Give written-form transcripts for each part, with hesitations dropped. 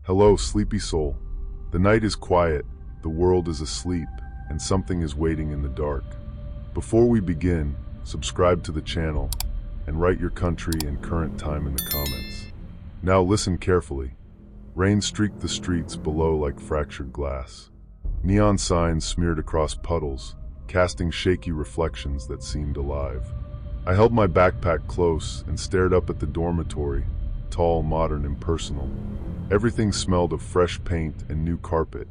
Hello, sleepy soul. The night is quiet, the world is asleep, and something is waiting in the dark. Before we begin, subscribe to the channel and write your country and current time in the comments. Now listen carefully. Rain streaked the streets below like fractured glass. Neon signs smeared across puddles, casting shaky reflections that seemed alive. I held my backpack close and stared up at the dormitory, tall, modern, impersonal. Everything smelled of fresh paint and new carpet,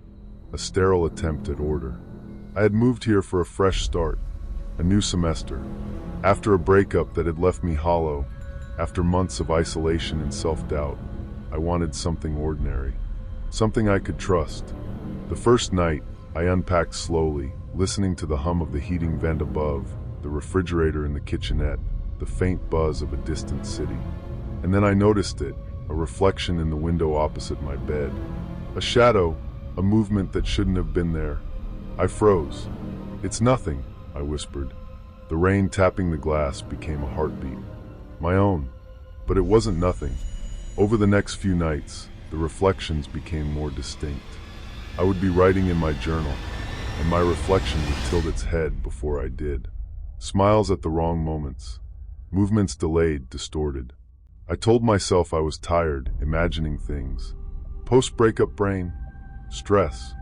a sterile attempt at order. I had moved here for a fresh start, a new semester. After a breakup that had left me hollow, after months of isolation and self-doubt, I wanted something ordinary, something I could trust. The first night, I unpacked slowly, listening to the hum of the heating vent above, the refrigerator in the kitchenette, the faint buzz of a distant city. And then I noticed it, a reflection in the window opposite my bed. A shadow, a movement that shouldn't have been there. I froze. "It's nothing," I whispered. The rain tapping the glass became a heartbeat. My own. But it wasn't nothing. Over the next few nights, the reflections became more distinct. I would be writing in my journal, and my reflection would tilt its head before I did. Smiles at the wrong moments. Movements delayed, distorted. I told myself I was tired, imagining things. Post-breakup brain. Stress.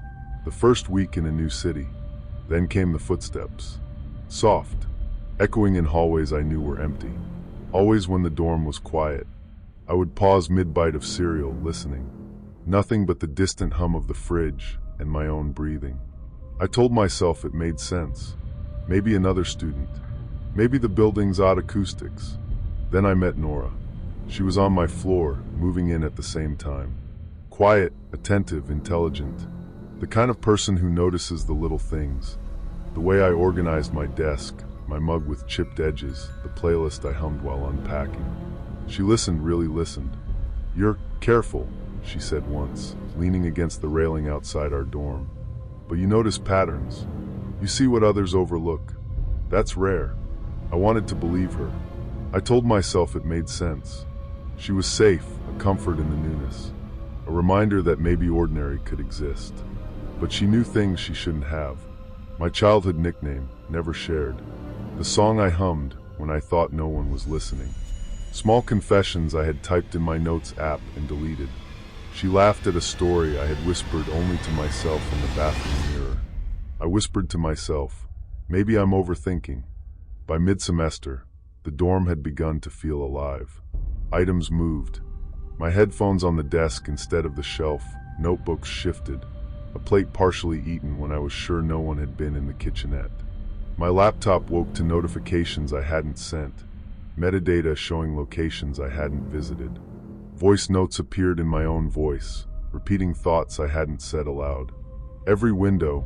The first week in a new city. Then came the footsteps. Soft. Echoing in hallways I knew were empty. Always when the dorm was quiet. I would pause mid-bite of cereal, listening. Nothing but the distant hum of the fridge and my own breathing. I told myself it made sense. Maybe another student. Maybe the building's odd acoustics. Then I met Nora. She was on my floor, moving in at the same time. Quiet, attentive, intelligent. The kind of person who notices the little things. The way I organized my desk, my mug with chipped edges, the playlist I hummed while unpacking. She listened, really listened. "You're careful," she said once, leaning against the railing outside our dorm. "But you notice patterns. You see what others overlook. That's rare." I wanted to believe her. I told myself it made sense. She was safe, a comfort in the newness. A reminder that maybe ordinary could exist. But she knew things she shouldn't have. My childhood nickname, never shared. The song I hummed when I thought no one was listening. Small confessions I had typed in my notes app and deleted. She laughed at a story I had whispered only to myself in the bathroom mirror. I whispered to myself, maybe I'm overthinking. By mid-semester, the dorm had begun to feel alive. Items moved. My headphones on the desk instead of the shelf, notebooks shifted, a plate partially eaten when I was sure no one had been in the kitchenette. My laptop woke to notifications I hadn't sent, metadata showing locations I hadn't visited. Voice notes appeared in my own voice, repeating thoughts I hadn't said aloud. Every window,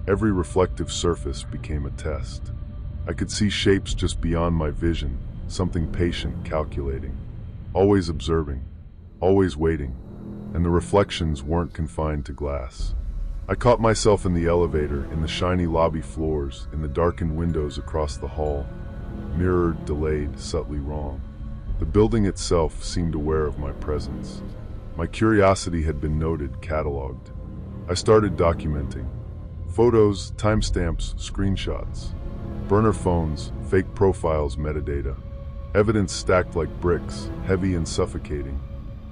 every reflective surface became a test. I could see shapes just beyond my vision, something patient, calculating. Always observing, always waiting, and the reflections weren't confined to glass. I caught myself in the elevator, in the shiny lobby floors, in the darkened windows across the hall. Mirrored, delayed, subtly wrong. The building itself seemed aware of my presence. My curiosity had been noted, cataloged. I started documenting. Photos, timestamps, screenshots. Burner phones, fake profiles, metadata. Evidence stacked like bricks, heavy and suffocating.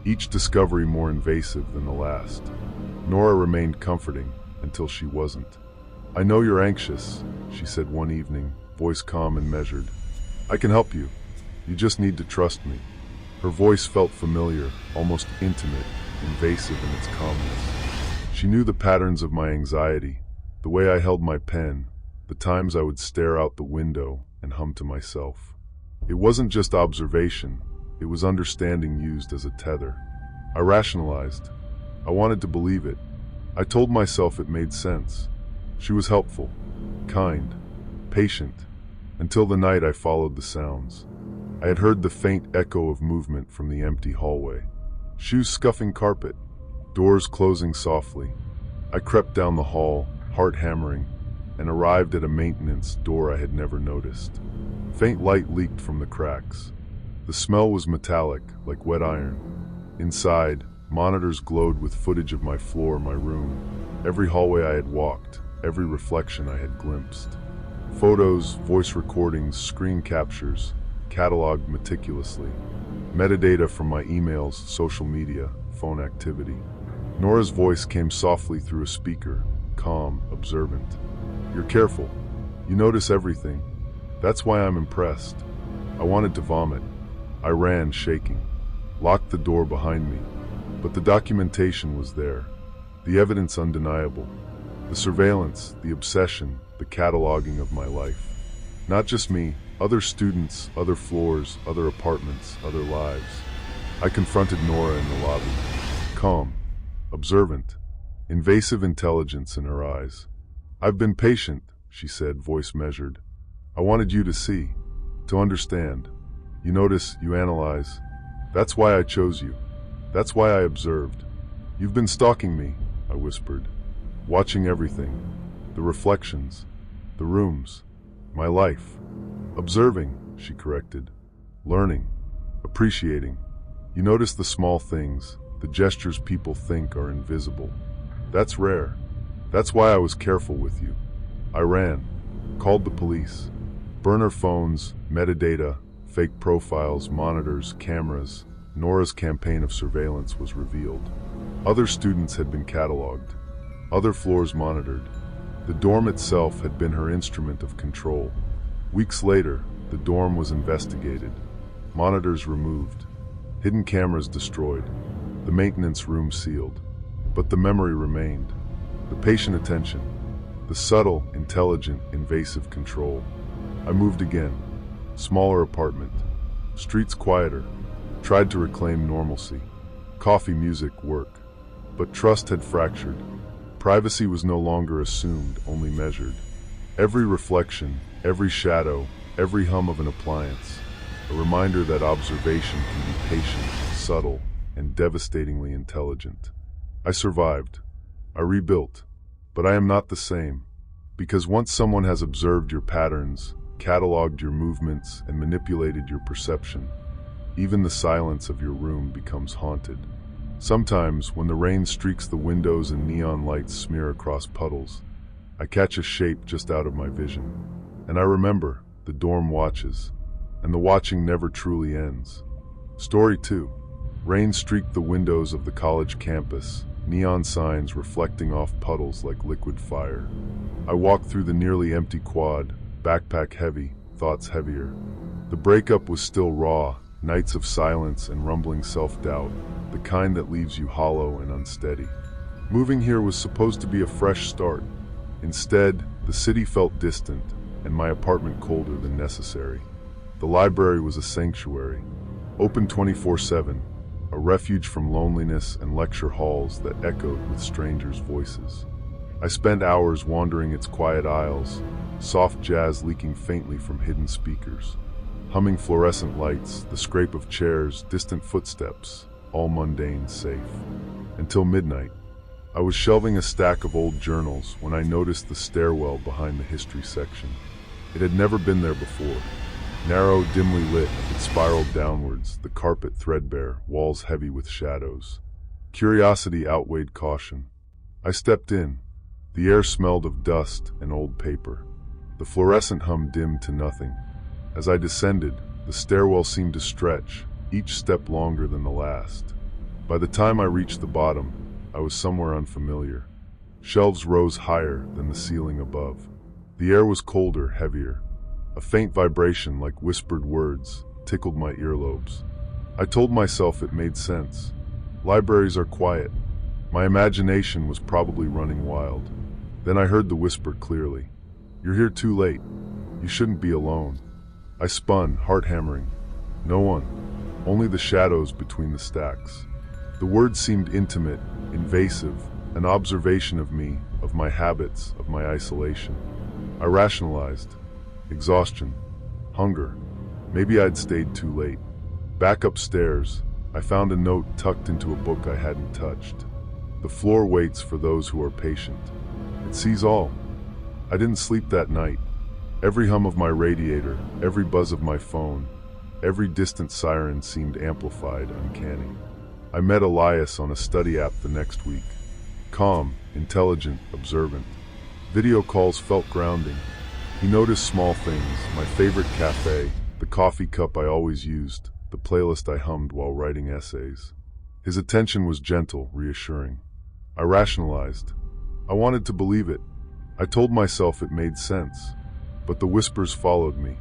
Each discovery more invasive than the last. Nora remained comforting, until she wasn't. "I know you're anxious," she said one evening, voice calm and measured. "I can help you. You just need to trust me." Her voice felt familiar, almost intimate, invasive in its calmness. She knew the patterns of my anxiety, the way I held my pen, the times I would stare out the window and hum to myself. It wasn't just observation, it was understanding used as a tether. I rationalized. I wanted to believe it. I told myself it made sense. She was helpful, kind, patient, until the night I followed the sounds. I had heard the faint echo of movement from the empty hallway. Shoes scuffing carpet, doors closing softly. I crept down the hall, heart hammering, and arrived at a maintenance door I had never noticed. Faint light leaked from the cracks. The smell was metallic, like wet iron. Inside, Monitors glowed with footage of my floor, my room, every hallway I had walked, every reflection I had glimpsed. Photos, voice recordings, screen captures, cataloged meticulously. Metadata from my emails, social media, phone activity. Nora's voice came softly through a speaker, calm, observant. "You're careful. You notice everything. That's why I'm impressed." I wanted to vomit. I ran, shaking, locked the door behind me. But the documentation was there. The evidence undeniable. The surveillance, the obsession, the cataloging of my life. Not just me, other students, other floors, other apartments, other lives. I confronted Nora in the lobby. Calm, observant, invasive intelligence in her eyes. "I've been patient," she said, voice measured. "I wanted you to see, to understand. You notice, you analyze. That's why I chose you. That's why I observed. You've been stalking me," I whispered. "Watching everything. The reflections. The rooms. My life. Observing," she corrected. "Learning. Appreciating. You notice the small things, the gestures people think are invisible. That's rare. That's why I was careful with you." I ran. Called the police. Burner phones, metadata, fake profiles, monitors, cameras. Nora's campaign of surveillance was revealed. Other students had been cataloged. Other floors monitored. The dorm itself had been her instrument of control. Weeks later, the dorm was investigated. Monitors removed. Hidden cameras destroyed. The maintenance room sealed. But the memory remained. The patient attention. The subtle, intelligent, invasive control. I moved again. Smaller apartment. Streets quieter. Tried to reclaim normalcy. Coffee, music, work. But trust had fractured. Privacy was no longer assumed, only measured. Every reflection, every shadow, every hum of an appliance. A reminder that observation can be patient, subtle, and devastatingly intelligent. I survived. I rebuilt. But I am not the same. Because once someone has observed your patterns, cataloged your movements, and manipulated your perception, even the silence of your room becomes haunted. Sometimes, when the rain streaks the windows and neon lights smear across puddles, I catch a shape just out of my vision. And I remember, the dorm watches. And the watching never truly ends. Story 2. Rain streaked the windows of the college campus, neon signs reflecting off puddles like liquid fire. I walked through the nearly empty quad, backpack heavy, thoughts heavier. The breakup was still raw, nights of silence and rumbling self-doubt, the kind that leaves you hollow and unsteady. Moving here was supposed to be a fresh start. Instead, the city felt distant, and my apartment colder than necessary. The library was a sanctuary, open 24/7, a refuge from loneliness and lecture halls that echoed with strangers' voices. I spent hours wandering its quiet aisles, soft jazz leaking faintly from hidden speakers. Humming fluorescent lights, the scrape of chairs, distant footsteps, all mundane, safe. Until midnight. I was shelving a stack of old journals when I noticed the stairwell behind the history section. It had never been there before. Narrow, dimly lit, it spiraled downwards, the carpet threadbare, walls heavy with shadows. Curiosity outweighed caution. I stepped in. The air smelled of dust and old paper. The fluorescent hum dimmed to nothing. As I descended, the stairwell seemed to stretch, each step longer than the last. By the time I reached the bottom, I was somewhere unfamiliar. Shelves rose higher than the ceiling above. The air was colder, heavier. A faint vibration, like whispered words, tickled my earlobes. I told myself it made sense. Libraries are quiet. My imagination was probably running wild. Then I heard the whisper clearly. "You're here too late. You shouldn't be alone." I spun, heart hammering. No one. Only the shadows between the stacks. The words seemed intimate, invasive, an observation of me, of my habits, of my isolation. I rationalized. Exhaustion. Hunger. Maybe I'd stayed too late. Back upstairs, I found a note tucked into a book I hadn't touched. "The floor waits for those who are patient. It sees all." I didn't sleep that night. Every hum of my radiator, every buzz of my phone, every distant siren seemed amplified, uncanny. I met Elias on a study app the next week. Calm, intelligent, observant. Video calls felt grounding. He noticed small things, my favorite cafe, the coffee cup I always used, the playlist I hummed while writing essays. His attention was gentle, reassuring. I rationalized. I wanted to believe it. I told myself it made sense. But the whispers followed me.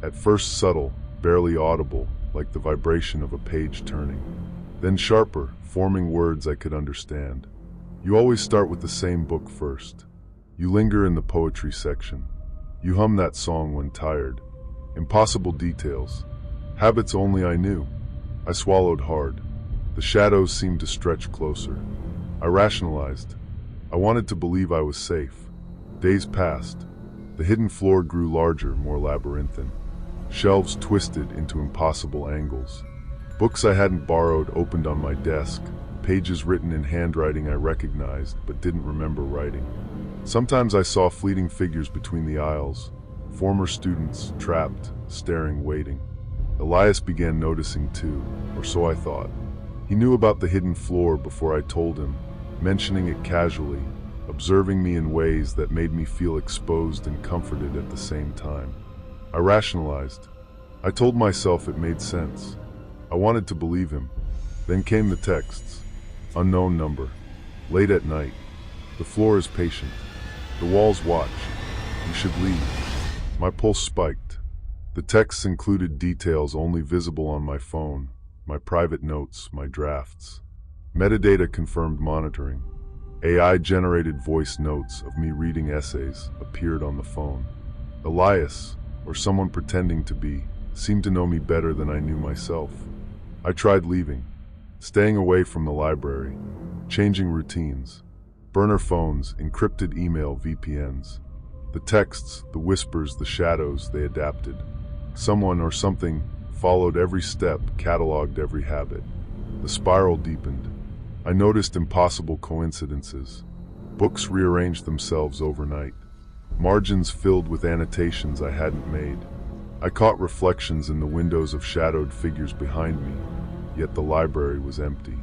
At first subtle, barely audible, like the vibration of a page turning. Then sharper, forming words I could understand. You always start with the same book first. You linger in the poetry section. You hum that song when tired. Impossible details. Habits only I knew. I swallowed hard. The shadows seemed to stretch closer. I rationalized. I wanted to believe I was safe. Days passed. The hidden floor grew larger, more labyrinthine. Shelves twisted into impossible angles. Books I hadn't borrowed opened on my desk, pages written in handwriting I recognized but didn't remember writing. Sometimes I saw fleeting figures between the aisles, former students, trapped, staring, waiting. Elias began noticing too, or so I thought. He knew about the hidden floor before I told him, mentioning it casually, observing me in ways that made me feel exposed and comforted at the same time. I rationalized. I told myself it made sense. I wanted to believe him. Then came the texts. Unknown number. Late at night. The floor is patient. The walls watch. You should leave. My pulse spiked. The texts included details only visible on my phone, my private notes, my drafts. Metadata confirmed monitoring. AI-generated voice notes of me reading essays appeared on the phone. Elias, or someone pretending to be, seemed to know me better than I knew myself. I tried leaving, staying away from the library, changing routines, burner phones, encrypted email, VPNs. The texts, the whispers, the shadows, they adapted. Someone or something followed every step, cataloged every habit. The spiral deepened. I noticed impossible coincidences. Books rearranged themselves overnight. Margins filled with annotations I hadn't made. I caught reflections in the windows of shadowed figures behind me, yet the library was empty.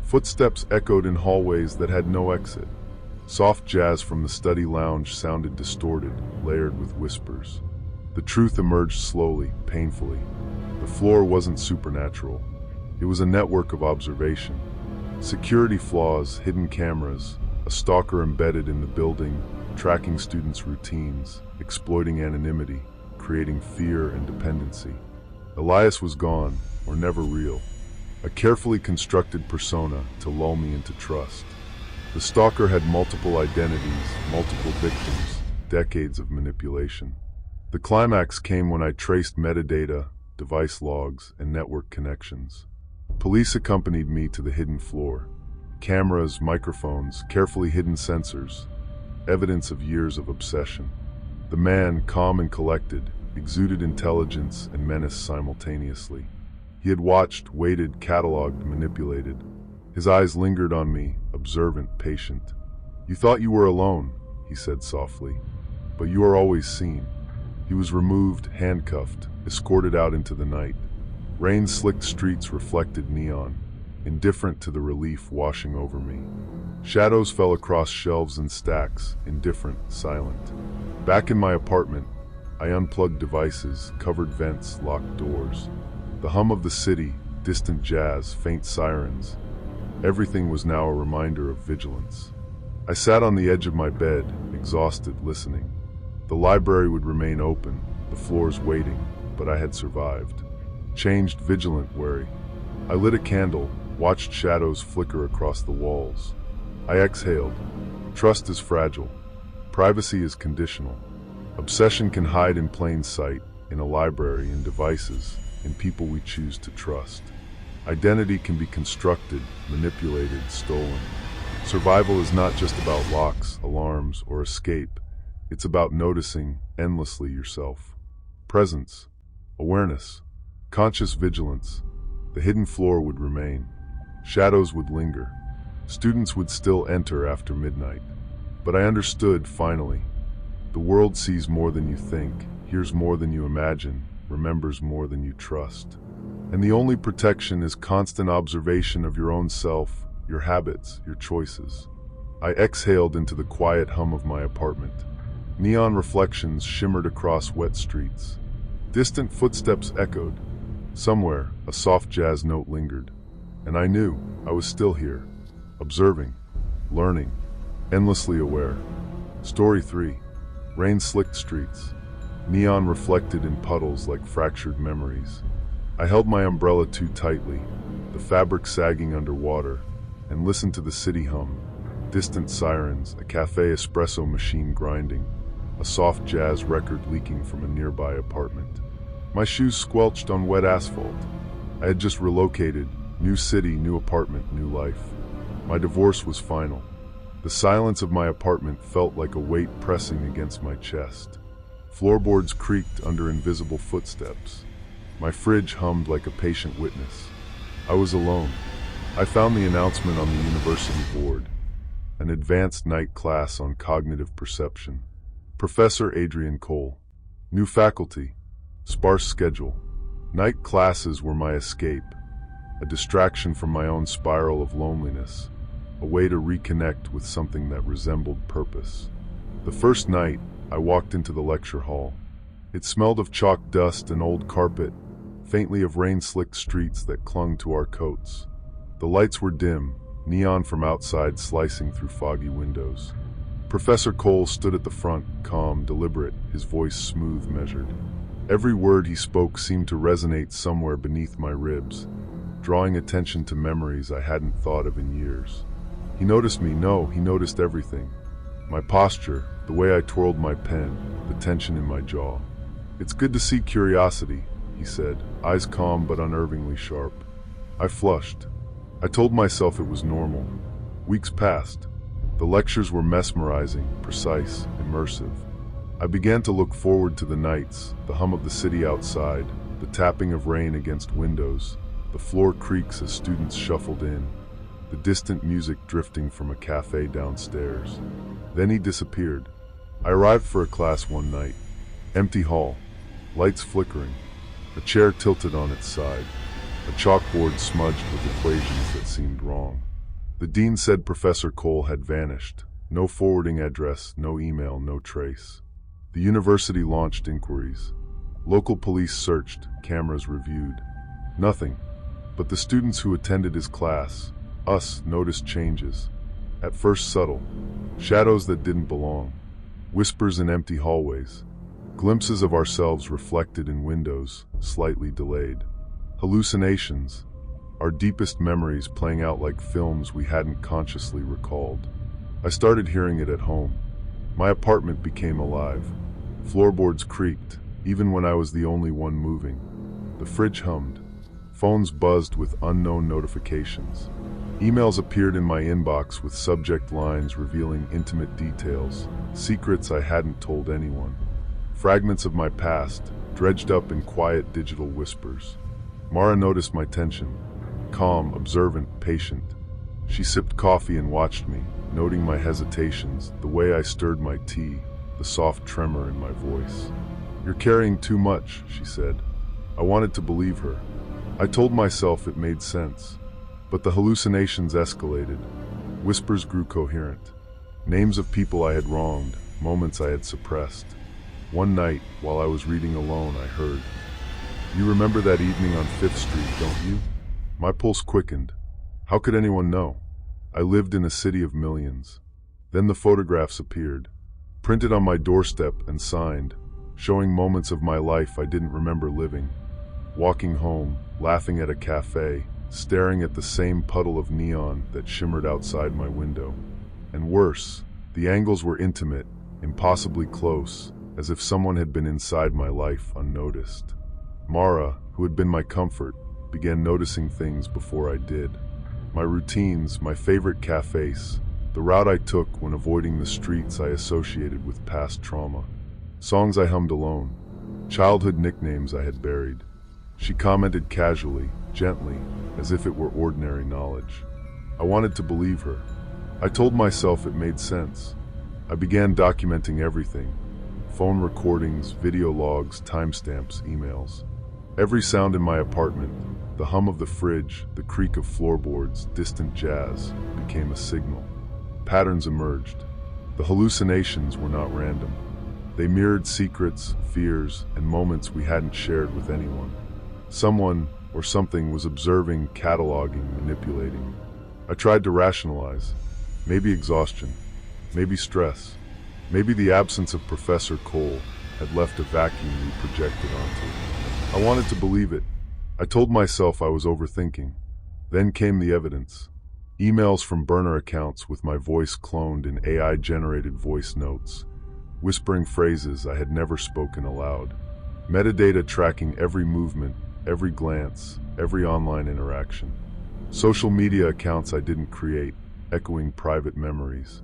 Footsteps echoed in hallways that had no exit. Soft jazz from the study lounge sounded distorted, layered with whispers. The truth emerged slowly, painfully. The floor wasn't supernatural. It was a network of observation. Security flaws, hidden cameras, a stalker embedded in the building, tracking students' routines, exploiting anonymity, creating fear and dependency. Elias was gone, or never real. A carefully constructed persona to lull me into trust. The stalker had multiple identities, multiple victims, decades of manipulation. The climax came when I traced metadata, device logs, and network connections. Police accompanied me to the hidden floor. Cameras, microphones, carefully hidden sensors, evidence of years of obsession. The man, calm and collected, exuded intelligence and menace simultaneously. He had watched, waited, cataloged, manipulated. His eyes lingered on me, observant, patient. "You thought you were alone," he said softly, "but you are always seen." He was removed, handcuffed, escorted out into the night. Rain-slicked streets reflected neon, indifferent to the relief washing over me. Shadows fell across shelves and stacks, indifferent, silent. Back in my apartment, I unplugged devices, covered vents, locked doors. The hum of the city, distant jazz, faint sirens. Everything was now a reminder of vigilance. I sat on the edge of my bed, exhausted, listening. The library would remain open, the floors waiting, but I had survived. Changed, vigilant, wary. I lit a candle, watched shadows flicker across the walls. I exhaled. Trust is fragile. Privacy is conditional. Obsession can hide in plain sight, in a library, in devices, in people we choose to trust. Identity can be constructed, manipulated, stolen. Survival is not just about locks, alarms, or escape. It's about noticing endlessly yourself. Presence, awareness, conscious vigilance. The hidden floor would remain. Shadows would linger. Students would still enter after midnight. But I understood, finally. The world sees more than you think, hears more than you imagine, remembers more than you trust. And the only protection is constant observation of your own self, your habits, your choices. I exhaled into the quiet hum of my apartment. Neon reflections shimmered across wet streets. Distant footsteps echoed. Somewhere, a soft jazz note lingered. And I knew I was still here, observing, learning, endlessly aware. Story 3. Rain-slicked streets. Neon reflected in puddles like fractured memories. I held my umbrella too tightly, the fabric sagging underwater, and listened to the city hum. Distant sirens, a cafe espresso machine grinding, a soft jazz record leaking from a nearby apartment. My shoes squelched on wet asphalt. I had just relocated, new city, new apartment, new life. My divorce was final. The silence of my apartment felt like a weight pressing against my chest. Floorboards creaked under invisible footsteps. My fridge hummed like a patient witness. I was alone. I found the announcement on the university board. An advanced night class on cognitive perception. Professor Adrian Cole. New faculty. Sparse schedule. Night classes were my escape. A distraction from my own spiral of loneliness. A way to reconnect with something that resembled purpose. The first night, I walked into the lecture hall. It smelled of chalk dust and old carpet, faintly of rain-slicked streets that clung to our coats. The lights were dim, neon from outside slicing through foggy windows. Professor Cole stood at the front, calm, deliberate, his voice smooth, measured. Every word he spoke seemed to resonate somewhere beneath my ribs, drawing attention to memories I hadn't thought of in years. He noticed me, no, he noticed everything. My posture, the way I twirled my pen, the tension in my jaw. "It's good to see curiosity," he said, eyes calm but unnervingly sharp. I flushed. I told myself it was normal. Weeks passed. The lectures were mesmerizing, precise, immersive. I began to look forward to the nights, the hum of the city outside, the tapping of rain against windows, the floor creaks as students shuffled in, the distant music drifting from a cafe downstairs. Then he disappeared. I arrived for a class one night. Empty hall, lights flickering, a chair tilted on its side, a chalkboard smudged with equations that seemed wrong. The dean said Professor Cole had vanished. No forwarding address, no email, no trace. The university launched inquiries. Local police searched, cameras reviewed. Nothing. But the students who attended his class, us, noticed changes. At first subtle. Shadows that didn't belong. Whispers in empty hallways. Glimpses of ourselves reflected in windows, slightly delayed. Hallucinations. Our deepest memories playing out like films we hadn't consciously recalled. I started hearing it at home. My apartment became alive. Floorboards creaked, even when I was the only one moving. The fridge hummed. Phones buzzed with unknown notifications. Emails appeared in my inbox with subject lines revealing intimate details, secrets I hadn't told anyone. Fragments of my past, dredged up in quiet digital whispers. Mara noticed my tension. Calm, observant, patient. She sipped coffee and watched me, noting my hesitations, the way I stirred my tea, the soft tremor in my voice. "You're carrying too much," she said. I wanted to believe her. I told myself it made sense. But the hallucinations escalated. Whispers grew coherent. Names of people I had wronged, moments I had suppressed. One night, while I was reading alone, I heard, "You remember that evening on 5th Street, don't you?" My pulse quickened. How could anyone know? I lived in a city of millions. Then the photographs appeared, printed on my doorstep and signed, showing moments of my life I didn't remember living. Walking home, laughing at a cafe, staring at the same puddle of neon that shimmered outside my window. And worse, the angles were intimate, impossibly close, as if someone had been inside my life unnoticed. Mara, who had been my comfort, began noticing things before I did. My routines, my favorite cafes, the route I took when avoiding the streets I associated with past trauma. Songs I hummed alone, childhood nicknames I had buried. She commented casually, gently, as if it were ordinary knowledge. I wanted to believe her. I told myself it made sense. I began documenting everything. Phone recordings, video logs, timestamps, emails. Every sound in my apartment, The hum of the fridge, the creak of floorboards, distant jazz became a signal. Patterns emerged. The hallucinations were not random. They mirrored secrets, fears, and moments we hadn't shared with anyone. Someone or something was observing, cataloging, manipulating. I tried to rationalize. Maybe exhaustion. Maybe stress. Maybe the absence of Professor Cole had left a vacuum we projected onto. I wanted to believe it. I told myself I was overthinking. Then came the evidence. Emails from burner accounts with my voice cloned in AI-generated voice notes, whispering phrases I had never spoken aloud. Metadata tracking every movement, every glance, every online interaction. Social media accounts I didn't create, echoing private memories.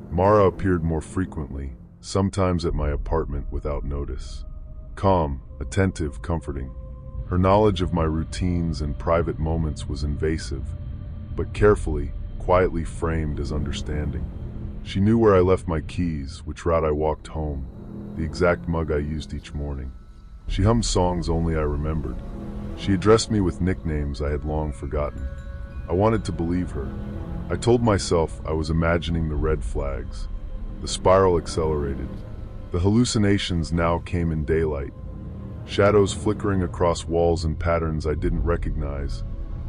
Mara appeared more frequently, sometimes at my apartment without notice. Calm, attentive, comforting. Her knowledge of my routines and private moments was invasive, but carefully, quietly framed as understanding. She knew where I left my keys, which route I walked home, the exact mug I used each morning. She hummed songs only I remembered. She addressed me with nicknames I had long forgotten. I wanted to believe her. I told myself I was imagining the red flags. The spiral accelerated. The hallucinations now came in daylight. Shadows flickering across walls in patterns I didn't recognize.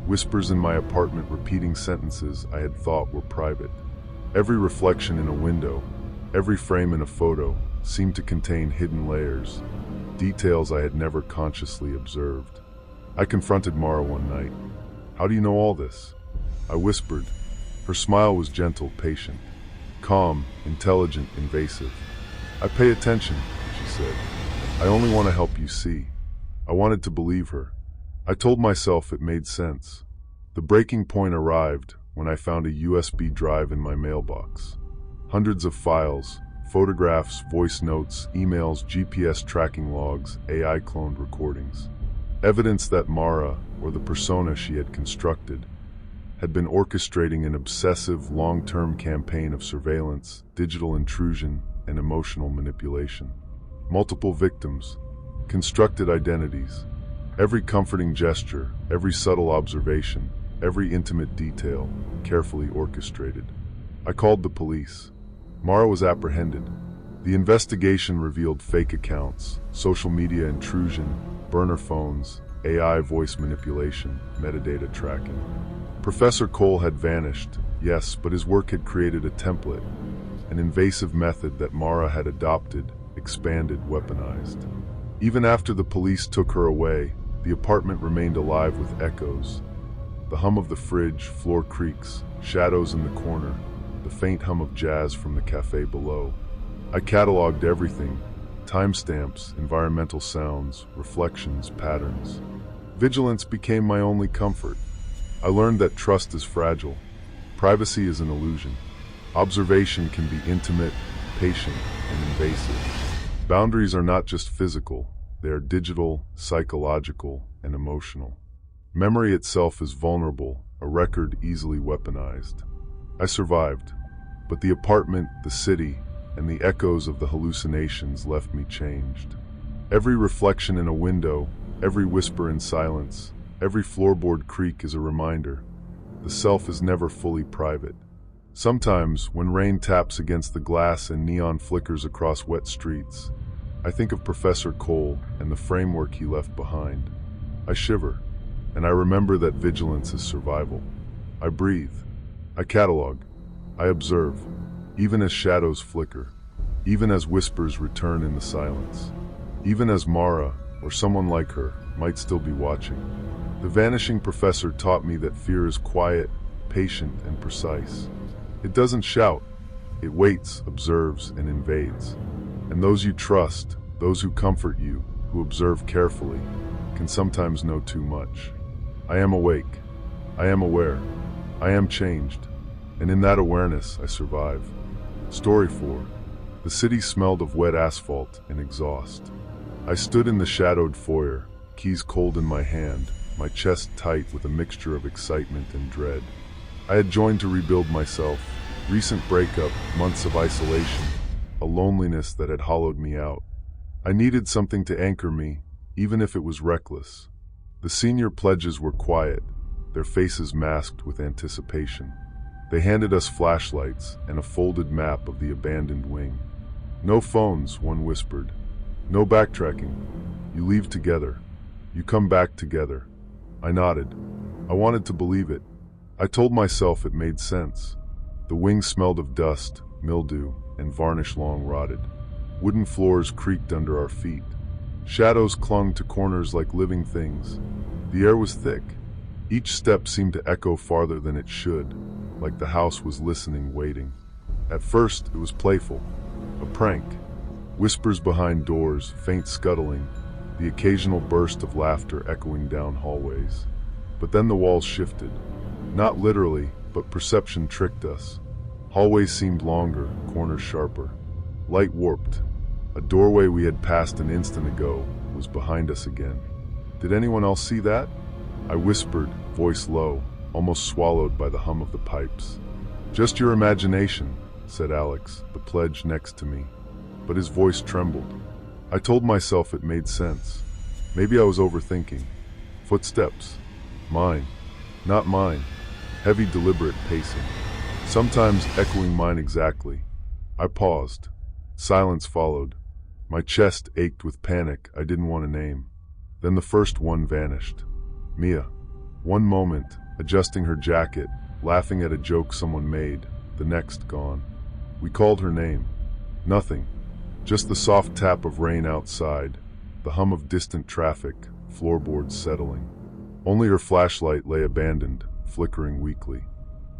Whispers in my apartment repeating sentences I had thought were private. Every reflection in a window, every frame in a photo, seemed to contain hidden layers, details I had never consciously observed. I confronted Mara one night. "How do you know all this?" I whispered. Her smile was gentle, patient. Calm, intelligent, invasive. "I pay attention," she said. "I only want to help you see." I wanted to believe her. I told myself it made sense. The breaking point arrived when I found a USB drive in my mailbox. Hundreds of files, photographs, voice notes, emails, GPS tracking logs, AI-cloned recordings. Evidence that Mara, or the persona she had constructed, had been orchestrating an obsessive, long-term campaign of surveillance, digital intrusion, and emotional manipulation. Multiple victims, constructed identities, every comforting gesture, every subtle observation, every intimate detail, carefully orchestrated. I called the police. Mara was apprehended. The investigation revealed fake accounts, social media intrusion, burner phones, AI voice manipulation, metadata tracking. Professor Cole had vanished, yes, but his work had created a template, an invasive method that Mara had adopted, expanded, weaponized. Even after the police took her away, the apartment remained alive with echoes. The hum of the fridge, floor creaks, shadows in the corner, the faint hum of jazz from the cafe below. I cataloged everything: timestamps, environmental sounds, reflections, patterns. Vigilance became my only comfort. I learned that trust is fragile. Privacy is an illusion. Observation can be intimate, patient, and invasive. Boundaries are not just physical, they are digital, psychological, and emotional. Memory itself is vulnerable, a record easily weaponized. I survived, but the apartment, the city, and the echoes of the hallucinations left me changed. Every reflection in a window, every whisper in silence, every floorboard creak is a reminder. The self is never fully private. Sometimes, when rain taps against the glass and neon flickers across wet streets, I think of Professor Cole and the framework he left behind. I shiver, and I remember that vigilance is survival. I breathe. I catalog. I observe, even as shadows flicker, even as whispers return in the silence, even as Mara, or someone like her, might still be watching. The vanishing professor taught me that fear is quiet, patient, and precise. It doesn't shout. It waits, observes, and invades. And those you trust, those who comfort you, who observe carefully, can sometimes know too much. I am awake. I am aware. I am changed. And in that awareness, I survive. Story 4. The city smelled of wet asphalt and exhaust. I stood in the shadowed foyer, keys cold in my hand, my chest tight with a mixture of excitement and dread. I had joined to rebuild myself. Recent breakup, months of isolation, a loneliness that had hollowed me out. I needed something to anchor me, even if it was reckless. The senior pledges were quiet, their faces masked with anticipation. They handed us flashlights and a folded map of the abandoned wing. "No phones," one whispered. "No backtracking. You leave together. You come back together." I nodded. I wanted to believe it. I told myself it made sense. The wing smelled of dust, mildew, and varnish long rotted. Wooden floors creaked under our feet. Shadows clung to corners like living things. The air was thick. Each step seemed to echo farther than it should, like the house was listening, waiting. At first, it was playful. A prank. Whispers behind doors, faint scuttling, the occasional burst of laughter echoing down hallways. But then the walls shifted. Not literally, but perception tricked us. Hallways seemed longer, corners sharper. Light warped. A doorway we had passed an instant ago was behind us again. "Did anyone else see that?" I whispered, voice low, almost swallowed by the hum of the pipes. "Just your imagination," said Alex, the pledge next to me. But his voice trembled. I told myself it made sense. Maybe I was overthinking. Footsteps. Mine. Not mine. Heavy, deliberate pacing. Sometimes echoing mine exactly. I paused. Silence followed. My chest ached with panic I didn't want to name. Then the first one vanished. Mia. One moment, adjusting her jacket, laughing at a joke someone made, the next gone. We called her name. Nothing. Just the soft tap of rain outside, the hum of distant traffic, floorboards settling. Only her flashlight lay abandoned, flickering weakly.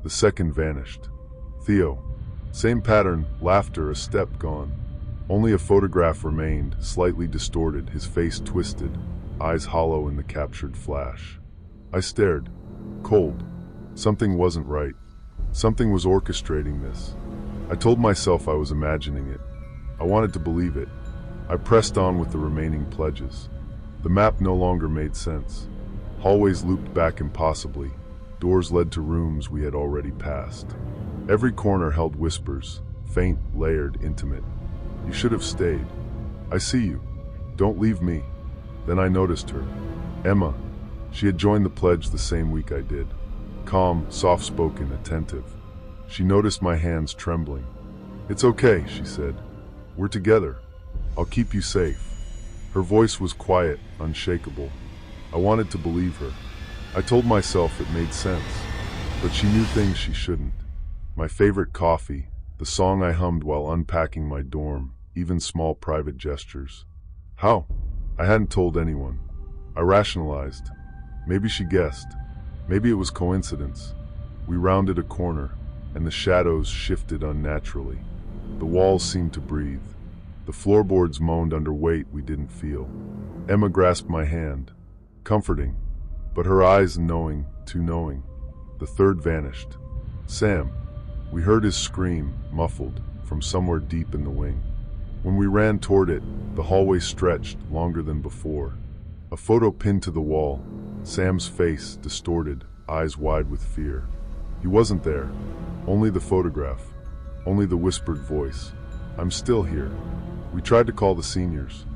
The second vanished. Theo. Same pattern, laughter, a step gone. Only a photograph remained, slightly distorted, his face twisted, eyes hollow in the captured flash. I stared. Cold. Something wasn't right. Something was orchestrating this. I told myself I was imagining it. I wanted to believe it. I pressed on with the remaining pledges. The map no longer made sense. Hallways looped back impossibly. Doors led to rooms we had already passed. Every corner held whispers, faint, layered, intimate. "You should have stayed. I see you. Don't leave me." Then I noticed her. Emma. She had joined the pledge the same week I did. Calm, soft-spoken, attentive. She noticed my hands trembling. "It's okay," she said. "We're together. I'll keep you safe." Her voice was quiet, unshakable. I wanted to believe her. I told myself it made sense, but she knew things she shouldn't. My favorite coffee, the song I hummed while unpacking my dorm, even small private gestures. How? I hadn't told anyone. I rationalized. Maybe she guessed. Maybe it was coincidence. We rounded a corner, and the shadows shifted unnaturally. The walls seemed to breathe. The floorboards moaned under weight we didn't feel. Emma grasped my hand, comforting, but her eyes knowing, too knowing. The third vanished. Sam. We heard his scream, muffled, from somewhere deep in the wing. When we ran toward it, the hallway stretched longer than before. A photo pinned to the wall, Sam's face distorted, eyes wide with fear. He wasn't there. Only the photograph. Only the whispered voice. "I'm still here." We tried to call the seniors.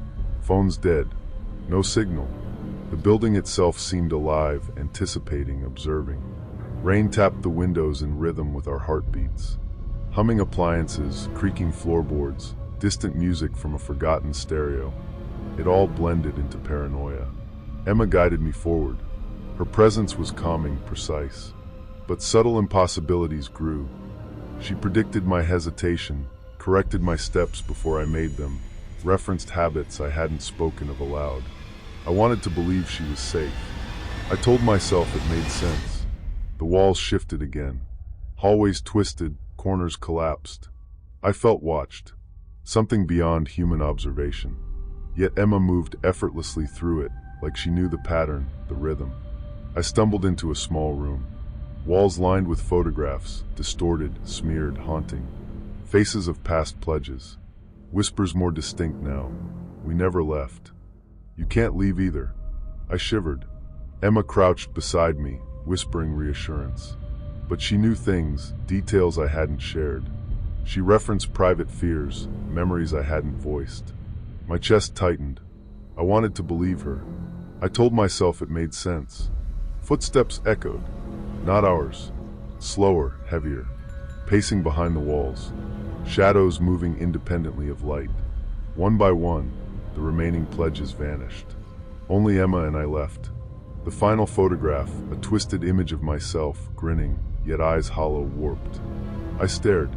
Phones dead. No signal. The building itself seemed alive, anticipating, observing. Rain tapped the windows in rhythm with our heartbeats. Humming appliances, creaking floorboards, distant music from a forgotten stereo. It all blended into paranoia. Emma guided me forward. Her presence was calming, precise. But subtle impossibilities grew. She predicted my hesitation, corrected my steps before I made them, referenced habits I hadn't spoken of aloud. I wanted to believe she was safe. I told myself it made sense. The walls shifted again. Hallways twisted, corners collapsed. I felt watched. Something beyond human observation. Yet Emma moved effortlessly through it, like she knew the pattern, the rhythm. I stumbled into a small room. Walls lined with photographs, distorted, smeared, haunting. Faces of past pledges. Whispers more distinct now. We never left. "You can't leave either." I shivered. Emma crouched beside me, whispering reassurance. But she knew things, details I hadn't shared. She referenced private fears, memories I hadn't voiced. My chest tightened. I wanted to believe her. I told myself it made sense. Footsteps echoed, not ours. Slower, heavier, pacing behind the walls. Shadows moving independently of light. One by one, the remaining pledges vanished. Only Emma and I left. The final photograph, a twisted image of myself, grinning, yet eyes hollow, warped. I stared.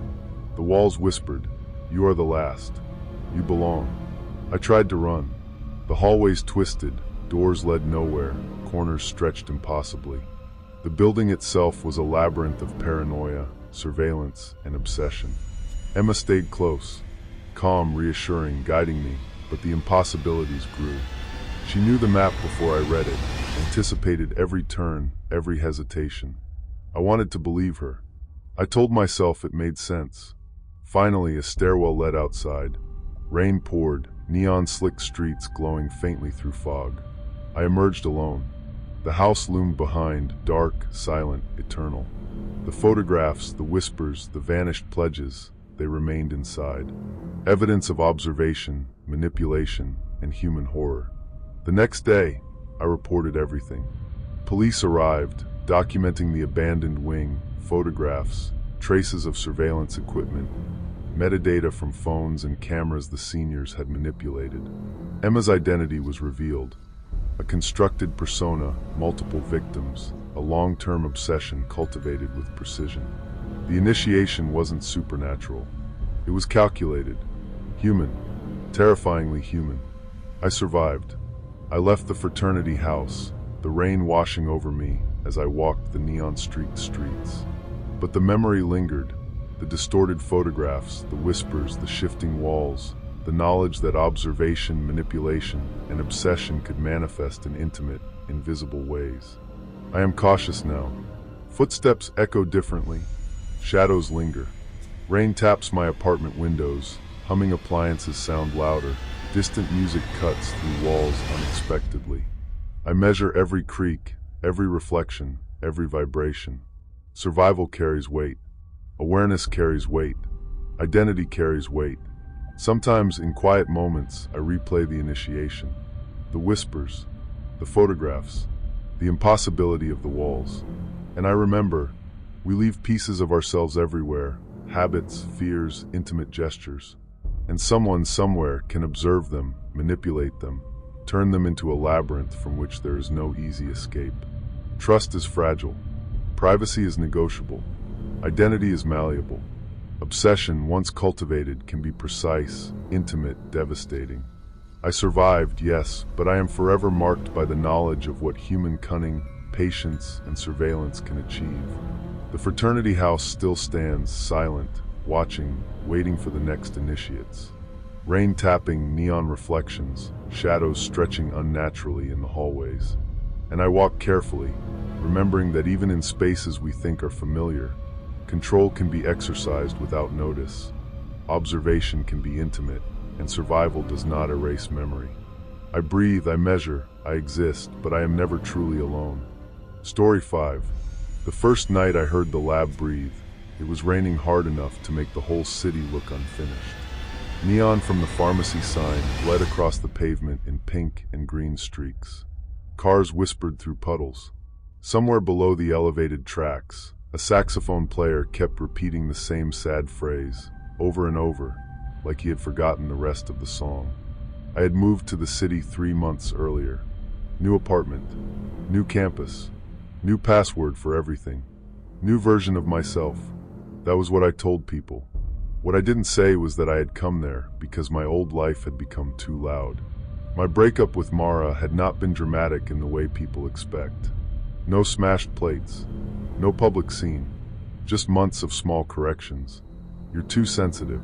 The walls whispered, "You are the last. You belong." I tried to run. The hallways twisted, doors led nowhere, corners stretched impossibly. The building itself was a labyrinth of paranoia, surveillance, and obsession. Emma stayed close, calm, reassuring, guiding me, but the impossibilities grew. She knew the map before I read it, anticipated every turn, every hesitation. I wanted to believe her. I told myself it made sense. Finally, a stairwell led outside. Rain poured, neon slick streets glowing faintly through fog. I emerged alone. The house loomed behind, dark, silent, eternal. The photographs, the whispers, the vanished pledges, they remained inside. Evidence of observation, manipulation, and human horror. The next day, I reported everything. Police arrived, documenting the abandoned wing, photographs, traces of surveillance equipment, metadata from phones and cameras the seniors had manipulated. Emma's identity was revealed. A constructed persona, multiple victims, a long-term obsession cultivated with precision. The initiation wasn't supernatural. It was calculated, human, terrifyingly human. I survived. I left the fraternity house, the rain washing over me as I walked the neon-streaked streets. But the memory lingered, the distorted photographs, the whispers, the shifting walls, the knowledge that observation, manipulation, and obsession could manifest in intimate, invisible ways. I am cautious now. Footsteps echo differently. Shadows linger. Rain taps my apartment windows. Humming appliances sound louder. Distant music cuts through walls unexpectedly. I measure every creak, every reflection, every vibration. Survival carries weight. Awareness carries weight. Identity carries weight. Sometimes, in quiet moments, I replay the initiation. The whispers, the photographs, the impossibility of the walls. And I remember, we leave pieces of ourselves everywhere, habits, fears, intimate gestures. And someone somewhere can observe them, manipulate them, turn them into a labyrinth from which there is no easy escape. Trust is fragile. Privacy is negotiable. Identity is malleable. Obsession, once cultivated, can be precise, intimate, devastating. I survived, yes, but I am forever marked by the knowledge of what human cunning, patience, and surveillance can achieve. The fraternity house still stands, silent, watching, waiting for the next initiates. Rain tapping, neon reflections, shadows stretching unnaturally in the hallways. And I walk carefully, remembering that even in spaces we think are familiar, control can be exercised without notice. Observation can be intimate, and survival does not erase memory. I breathe, I measure, I exist, but I am never truly alone. Story 5. The first night I heard the lab breathe, it was raining hard enough to make the whole city look unfinished. Neon from the pharmacy sign bled across the pavement in pink and green streaks. Cars whispered through puddles. Somewhere below the elevated tracks, a saxophone player kept repeating the same sad phrase, over and over, like he had forgotten the rest of the song. I had moved to the city 3 months earlier. New apartment, new campus, new password for everything, new version of myself. That was what I told people. What I didn't say was that I had come there because my old life had become too loud. My breakup with Mara had not been dramatic in the way people expect. No smashed plates, no public scene, just months of small corrections. You're too sensitive.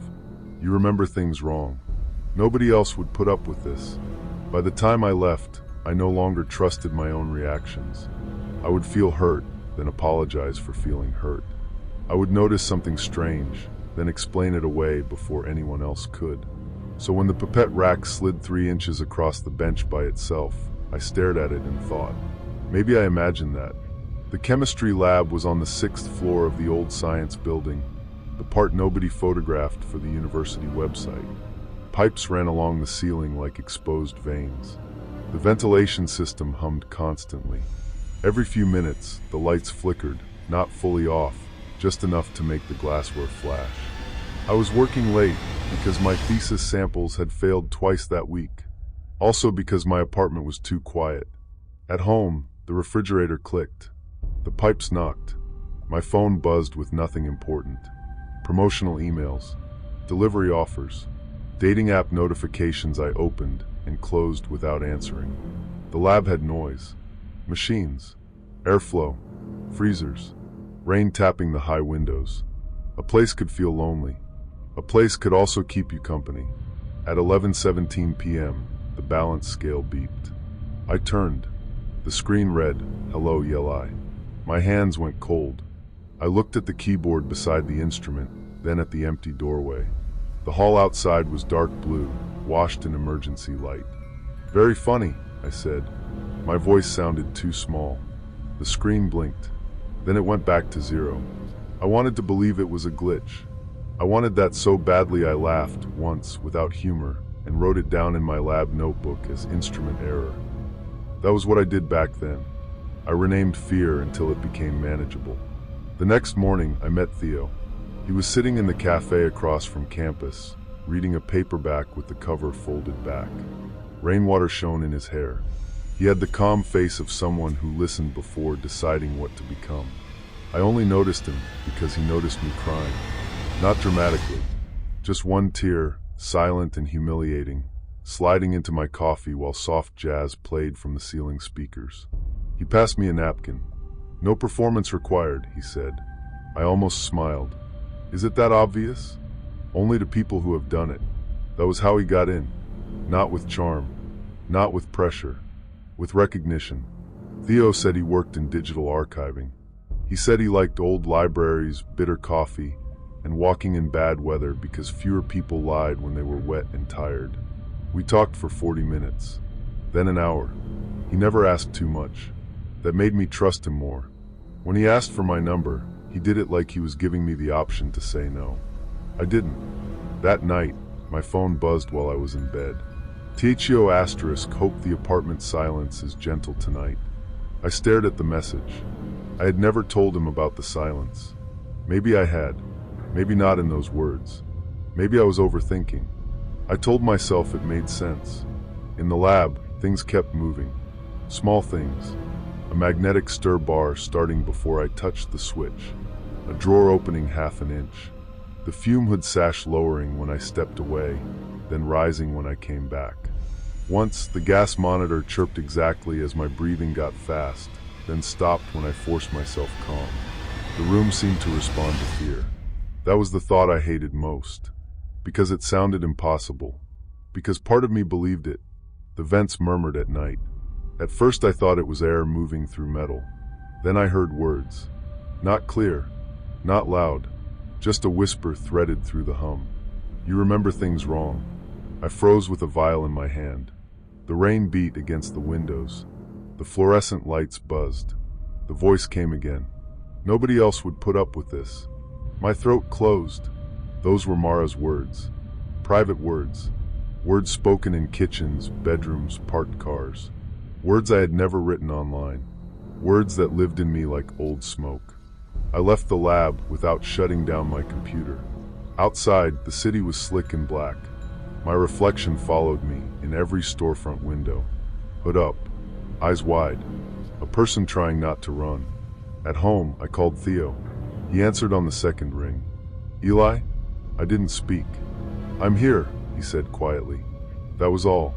You remember things wrong. Nobody else would put up with this. By the time I left, I no longer trusted my own reactions. I would feel hurt, then apologize for feeling hurt. I would notice something strange, then explain it away before anyone else could. So when the pipette rack slid 3 inches across the bench by itself, I stared at it and thought, maybe I imagined that. The chemistry lab was on the 6th floor of the old science building, the part nobody photographed for the university website. Pipes ran along the ceiling like exposed veins. The ventilation system hummed constantly. Every few minutes, the lights flickered, not fully off, just enough to make the glassware flash. I was working late because my thesis samples had failed twice that week. Also because my apartment was too quiet. At home, the refrigerator clicked. The pipes knocked. My phone buzzed with nothing important. Promotional emails, delivery offers, dating app notifications I opened and closed without answering. The lab had noise, machines, airflow, freezers, rain tapping the high windows. A place could feel lonely. A place could also keep you company. At 11:17 p.m., the balance scale beeped. I turned. The screen read, "Hello, Yelai." My hands went cold. I looked at the keyboard beside the instrument, then at the empty doorway. The hall outside was dark blue, washed in emergency light. "Very funny," I said. My voice sounded too small. The screen blinked. Then it went back to 0. I wanted to believe it was a glitch. I wanted that so badly I laughed once without humor and wrote it down in my lab notebook as instrument error. That was what I did back then. I renamed fear until it became manageable. The next morning, I met Theo. He was sitting in the cafe across from campus, reading a paperback with the cover folded back. Rainwater shone in his hair. He had the calm face of someone who listened before deciding what to become. I only noticed him because he noticed me crying. Not dramatically, just one tear, silent and humiliating, sliding into my coffee while soft jazz played from the ceiling speakers. He passed me a napkin. "No performance required," he said. I almost smiled. Is it that obvious? Only to people who have done it. That was how he got in. Not with charm. Not with pressure. With recognition. Theo said he worked in digital archiving. He said he liked old libraries, bitter coffee, and walking in bad weather because fewer people lied when they were wet and tired. We talked for 40 minutes. Then an hour. He never asked too much. That made me trust him more. When he asked for my number, he did it like he was giving me the option to say no. I didn't. That night, my phone buzzed while I was in bed. THO asterisk hope the apartment silence is gentle tonight. I stared at the message. I had never told him about the silence. Maybe I had. Maybe not in those words. Maybe I was overthinking. I told myself it made sense. In the lab, things kept moving. Small things. A magnetic stir bar starting before I touched the switch. A drawer opening half an inch. The fume hood sash lowering when I stepped away, then rising when I came back. Once, the gas monitor chirped exactly as my breathing got fast, then stopped when I forced myself calm. The room seemed to respond to fear. That was the thought I hated most. Because it sounded impossible. Because part of me believed it. The vents murmured at night. At first I thought it was air moving through metal. Then I heard words. Not clear. Not loud. Just a whisper threaded through the hum. "You remember things wrong." I froze with a vial in my hand. The rain beat against the windows. The fluorescent lights buzzed. The voice came again. Nobody else would put up with this. My throat closed. Those were Mara's words. Private words. Words spoken in kitchens, bedrooms, parked cars. Words I had never written online. Words that lived in me like old smoke. I left the lab without shutting down my computer. Outside, the city was slick and black. My reflection followed me in every storefront window. Hood up, eyes wide. A person trying not to run. At home, I called Theo. He answered on the second ring. "Eli?" I didn't speak. "I'm here," he said quietly. That was all.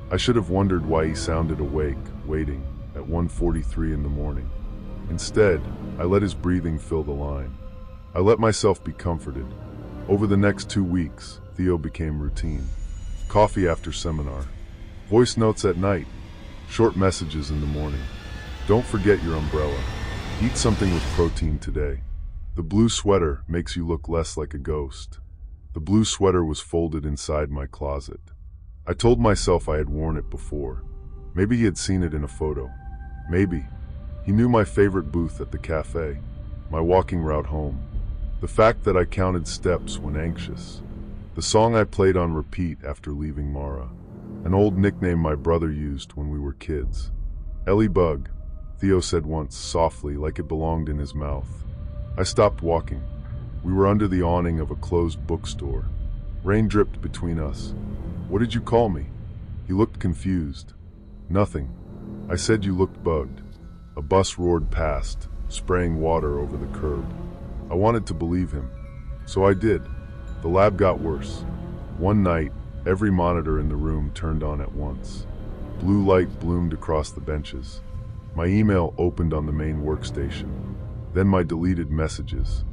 I should have wondered why he sounded awake, waiting, at 1:43 in the morning. Instead, I let his breathing fill the line. I let myself be comforted. Over the next 2 weeks, Theo became routine. Coffee after seminar. Voice notes at night. Short messages in the morning. Don't forget your umbrella. Eat something with protein today. The blue sweater makes you look less like a ghost. The blue sweater was folded inside my closet. I told myself I had worn it before. Maybe he had seen it in a photo. Maybe. He knew my favorite booth at the cafe, my walking route home. The fact that I counted steps when anxious. The song I played on repeat after leaving Mara. an old nickname my brother used when we were kids. Ellie Bug, Theo said once, softly, like it belonged in his mouth. I stopped walking. We were under the awning of a closed bookstore. Rain dripped between us. What did you call me? He looked confused. Nothing. I said you looked bugged. A bus roared past, spraying water over the curb. I wanted to believe him. So I did. The lab got worse. One night, every monitor in the room turned on at once. Blue light bloomed across the benches. My email opened on the main workstation. Then my deleted messages.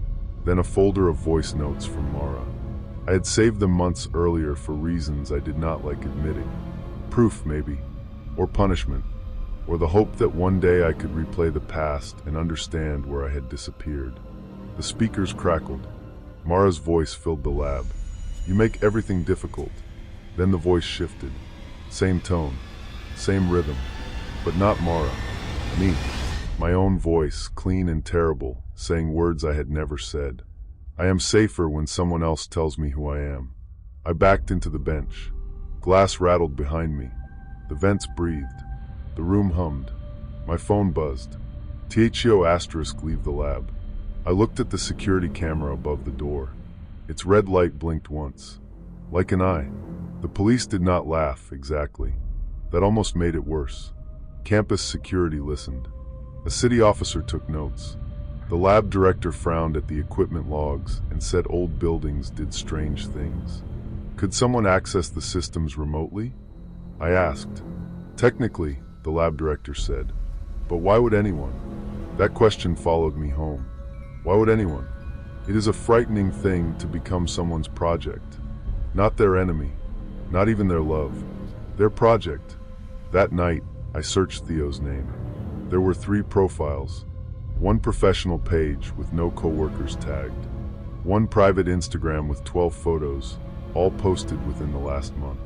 Then a folder of voice notes from Mara. I had saved them months earlier for reasons I did not like admitting. Proof, maybe. Or punishment. Or the hope that one day I could replay the past and understand where I had disappeared. The speakers crackled. Mara's voice filled the lab. You make everything difficult. Then the voice shifted. Same tone. Same rhythm. But not Mara. Me. My own voice, clean and terrible, saying words I had never said. I am safer when someone else tells me who I am. I backed into the bench. Glass rattled behind me. The vents breathed. The room hummed. My phone buzzed. THO** leave the lab. I looked at the security camera above the door. Its red light blinked once. Like an eye. The police did not laugh, exactly. That almost made it worse. Campus security listened. A city officer took notes. The lab director frowned at the equipment logs and said old buildings did strange things. Could someone access the systems remotely? I asked. Technically, the lab director said. But why would anyone? That question followed me home. Why would anyone? It is a frightening thing to become someone's project. Not their enemy. Not even their love. Their project. That night, I searched Theo's name. There were 3 profiles. One professional page with no coworkers tagged. One private Instagram with 12 photos, all posted within the last month.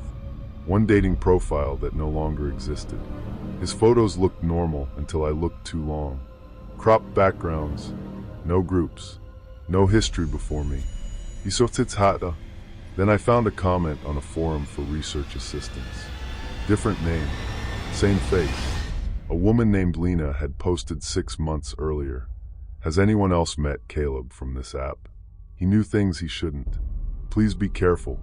One dating profile that no longer existed. His photos looked normal until I looked too long. Cropped backgrounds, no groups, no history before me. Then I found a comment on a forum for research assistants. Different name, same face. A woman named Lena had posted 6 months earlier. Has anyone else met Caleb from this app? He knew things he shouldn't. Please be careful.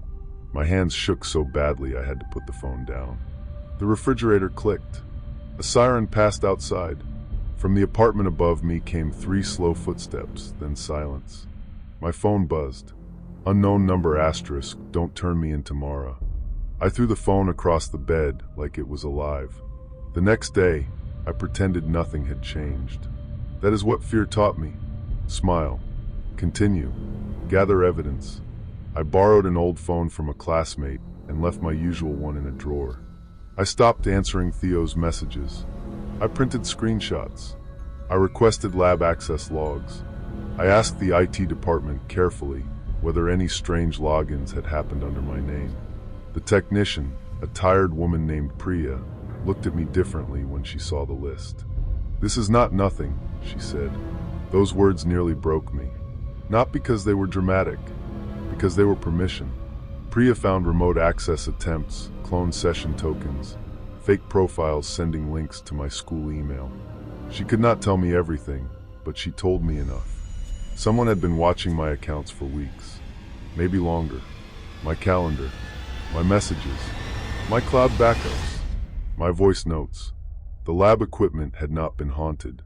My hands shook so badly I had to put the phone down. The refrigerator clicked. A siren passed outside. From the apartment above me came 3 slow footsteps, then silence. My phone buzzed. Unknown number *, don't turn me into Mara. I threw the phone across the bed like it was alive. The next day, I pretended nothing had changed. That is what fear taught me. Smile. Continue. Gather evidence. I borrowed an old phone from a classmate and left my usual one in a drawer. I stopped answering Theo's messages. I printed screenshots. I requested lab access logs. I asked the IT department carefully whether any strange logins had happened under my name. The technician, a tired woman named Priya, looked at me differently when she saw the list. This is not nothing, she said. Those words nearly broke me. Not because they were dramatic, because they were permission. Priya found remote access attempts, cloned session tokens, fake profiles sending links to my school email. She could not tell me everything, but she told me enough. Someone had been watching my accounts for weeks, maybe longer. My calendar, my messages, my cloud backups, my voice notes. The lab equipment had not been haunted.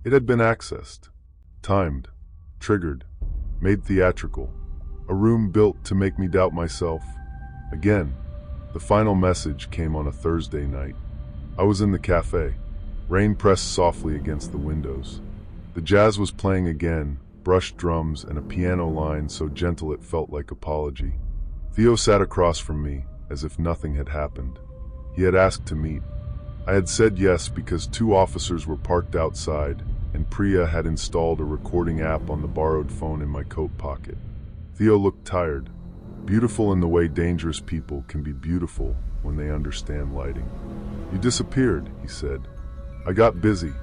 It had been accessed, timed, triggered, made theatrical. A room built to make me doubt myself. Again, the final message came on a Thursday night. I was in the cafe. Rain pressed softly against the windows. The jazz was playing again, brushed drums and a piano line so gentle it felt like apology. Theo sat across from me, as if nothing had happened. He had asked to meet. I had said yes because 2 officers were parked outside, and Priya had installed a recording app on the borrowed phone in my coat pocket. Theo looked tired, beautiful in the way dangerous people can be beautiful when they understand lighting. You disappeared, he said. I got busy.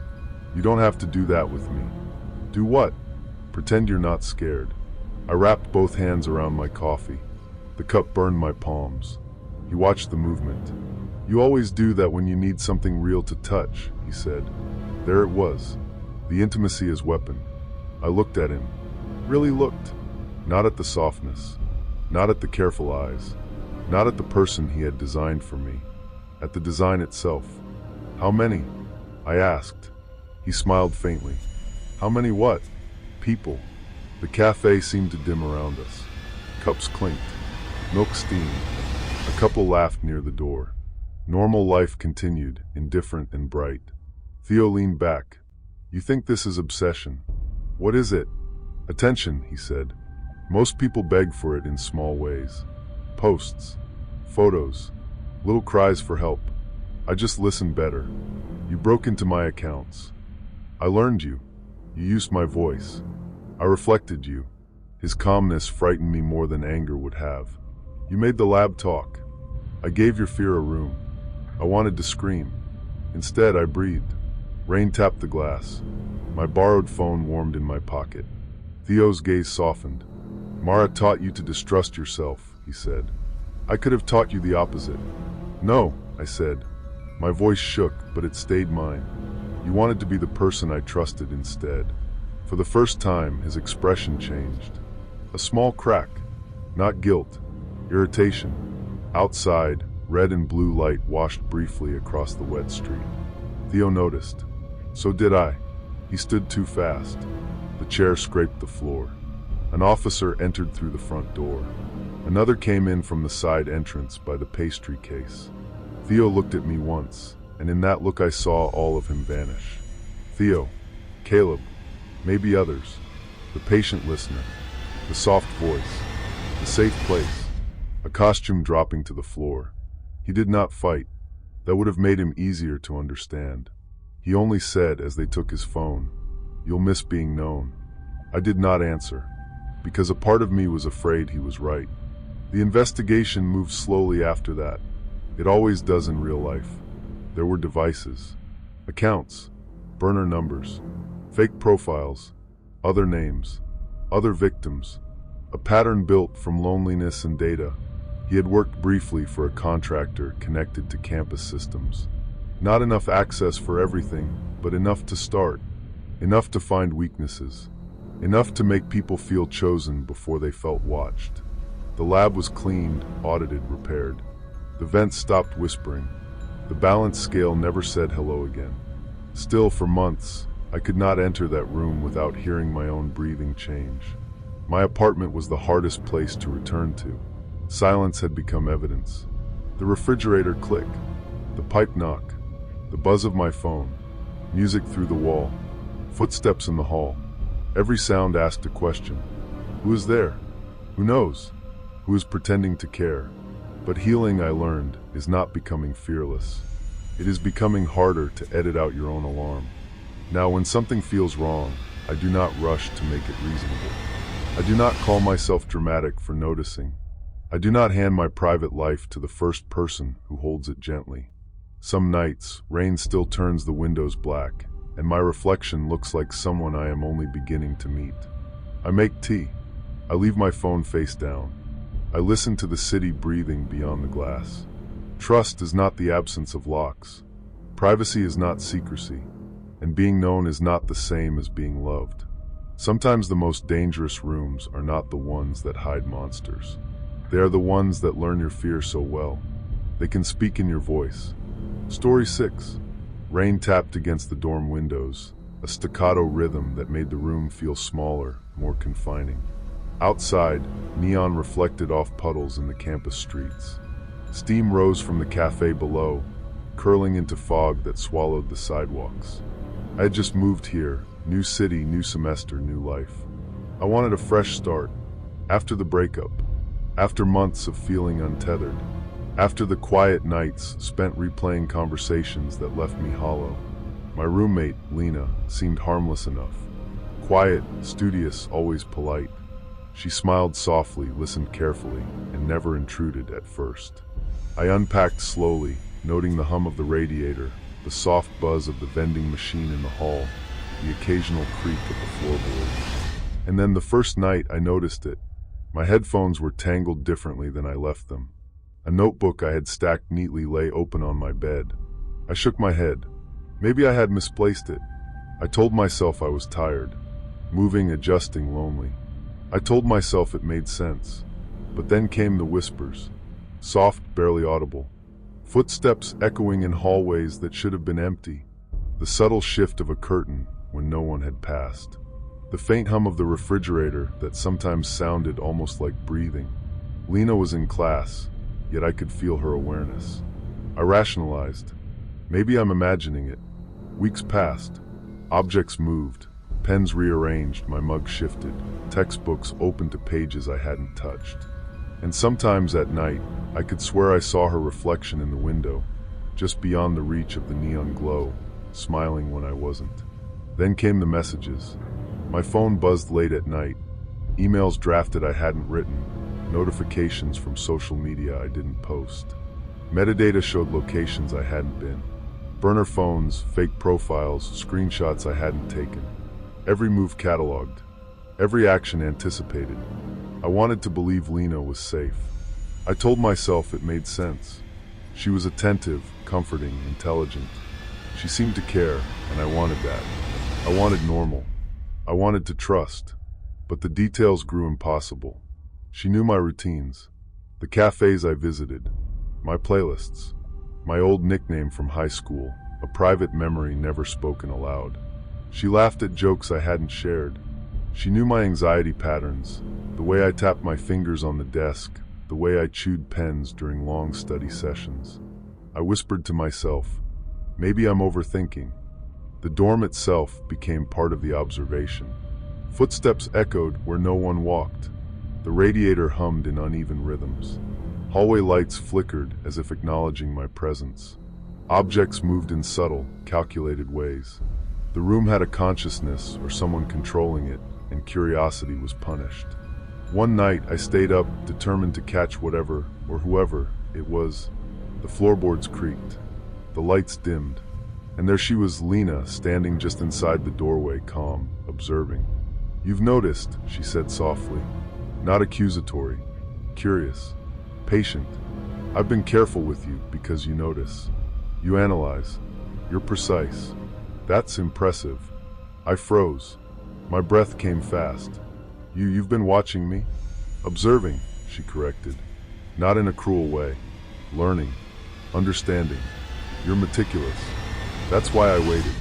You don't have to do that with me. Do what? Pretend you're not scared. I wrapped both hands around my coffee. The cup burned my palms. He watched the movement. You always do that when you need something real to touch, he said. There it was, the intimacy as weapon. I looked at him, really looked, not at the softness, not at the careful eyes, not at the person he had designed for me, at the design itself. How many? I asked. He smiled faintly. How many what? People. The cafe seemed to dim around us. Cups clinked. Milk steamed. A couple laughed near the door. Normal life continued, indifferent and bright. Theo leaned back. You think this is obsession? What is it? Attention, he said. Most people beg for it in small ways. Posts, photos, little cries for help. I just listened better. You broke into my accounts. I learned you. You used my voice. I reflected you. His calmness frightened me more than anger would have. You made the lab talk. I gave your fear a room. I wanted to scream. Instead, I breathed. Rain tapped the glass. My borrowed phone warmed in my pocket. Theo's gaze softened. Mara taught you to distrust yourself, he said. I could have taught you the opposite. No, I said. My voice shook, but it stayed mine. You wanted to be the person I trusted instead. For the first time, his expression changed. A small crack. Not guilt. Irritation. Outside, red and blue light washed briefly across the wet street. Theo noticed. So did I. He stood too fast. The chair scraped the floor. An officer entered through the front door. Another came in from the side entrance by the pastry case. Theo looked at me once, and in that look I saw all of him vanish. Theo, Caleb, maybe others. The patient listener, the soft voice, the safe place, a costume dropping to the floor. He did not fight. That would have made him easier to understand. He only said as they took his phone, "You'll miss being known." I did not answer, because a part of me was afraid he was right. The investigation moved slowly after that. It always does in real life. There were devices, accounts, burner numbers, fake profiles, other names, other victims, a pattern built from loneliness and data. He had worked briefly for a contractor connected to campus systems. Not enough access for everything, but enough to start, enough to find weaknesses, enough to make people feel chosen before they felt watched. The lab was cleaned, audited, repaired. The vents stopped whispering. The balance scale never said hello again. Still, for months, I could not enter that room without hearing my own breathing change. My apartment was the hardest place to return to. Silence had become evidence. The refrigerator click, the pipe knock, the buzz of my phone, music through the wall, footsteps in the hall. Every sound asked a question. Who is there? Who knows? Who is pretending to care? But healing, I learned, is not becoming fearless. It is becoming harder to edit out your own alarm. Now, when something feels wrong, I do not rush to make it reasonable. I do not call myself dramatic for noticing. I do not hand my private life to the first person who holds it gently. Some nights, rain still turns the windows black, and my reflection looks like someone I am only beginning to meet. I make tea. I leave my phone face down. I listen to the city breathing beyond the glass. Trust is not the absence of locks. Privacy is not secrecy. And being known is not the same as being loved. Sometimes the most dangerous rooms are not the ones that hide monsters. They are the ones that learn your fear so well. They can speak in your voice. Story 6. Rain tapped against the dorm windows, a staccato rhythm that made the room feel smaller, more confining. Outside, neon reflected off puddles in the campus streets. Steam rose from the cafe below, curling into fog that swallowed the sidewalks. I had just moved here, new city, new semester, new life. I wanted a fresh start, after the breakup, after months of feeling untethered, after the quiet nights spent replaying conversations that left me hollow. My roommate, Lena, seemed harmless enough. Quiet, studious, always polite. She smiled softly, listened carefully, and never intruded at first. I unpacked slowly, noting the hum of the radiator, the soft buzz of the vending machine in the hall, the occasional creak of the floorboards. And then the first night I noticed it. My headphones were tangled differently than I left them. A notebook I had stacked neatly lay open on my bed. I shook my head. Maybe I had misplaced it. I told myself I was tired, moving, adjusting, lonely. I told myself it made sense. But then came the whispers, soft, barely audible. Footsteps echoing in hallways that should have been empty. The subtle shift of a curtain when no one had passed. The faint hum of the refrigerator that sometimes sounded almost like breathing. Lena was in class, yet I could feel her awareness. I rationalized. Maybe I'm imagining it. Weeks passed. Objects moved. Pens rearranged, my mug shifted. Textbooks opened to pages I hadn't touched. And sometimes at night, I could swear I saw her reflection in the window, just beyond the reach of the neon glow, smiling when I wasn't. Then came the messages. My phone buzzed late at night. Emails drafted I hadn't written. Notifications from social media I didn't post. Metadata showed locations I hadn't been. Burner phones, fake profiles, screenshots I hadn't taken. Every move cataloged. Every action anticipated. I wanted to believe Lena was safe. I told myself it made sense. She was attentive, comforting, intelligent. She seemed to care, and I wanted that. I wanted normal. I wanted to trust. But the details grew impossible. She knew my routines, the cafes I visited, my playlists, my old nickname from high school, a private memory never spoken aloud. She laughed at jokes I hadn't shared. She knew my anxiety patterns, the way I tapped my fingers on the desk, the way I chewed pens during long study sessions. I whispered to myself, maybe I'm overthinking. The dorm itself became part of the observation. Footsteps echoed where no one walked. The radiator hummed in uneven rhythms. Hallway lights flickered as if acknowledging my presence. Objects moved in subtle, calculated ways. The room had a consciousness or someone controlling it, and curiosity was punished. One night I stayed up, determined to catch whatever or whoever it was. The floorboards creaked. The lights dimmed. And there she was, Lena, standing just inside the doorway, calm, observing. "You've noticed," she said softly. Not accusatory, curious, patient. "I've been careful with you because you notice. You analyze. You're precise. That's impressive." I froze. My breath came fast. You've been watching me?" "Observing," she corrected. "Not in a cruel way. Learning. Understanding. You're meticulous. That's why I waited.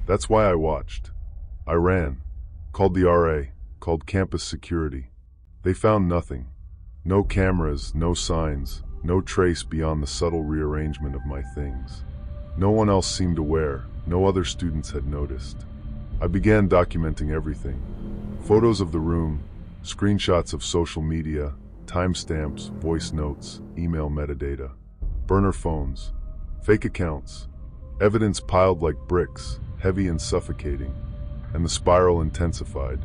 That's why I watched. I ran. Called the RA. Called campus security. They found nothing. No cameras, no signs, no trace beyond the subtle rearrangement of my things. No one else seemed aware. No other students had noticed. I began documenting everything. Photos of the room, screenshots of social media, timestamps, voice notes, email metadata, burner phones, fake accounts. Evidence piled like bricks, heavy and suffocating, and the spiral intensified.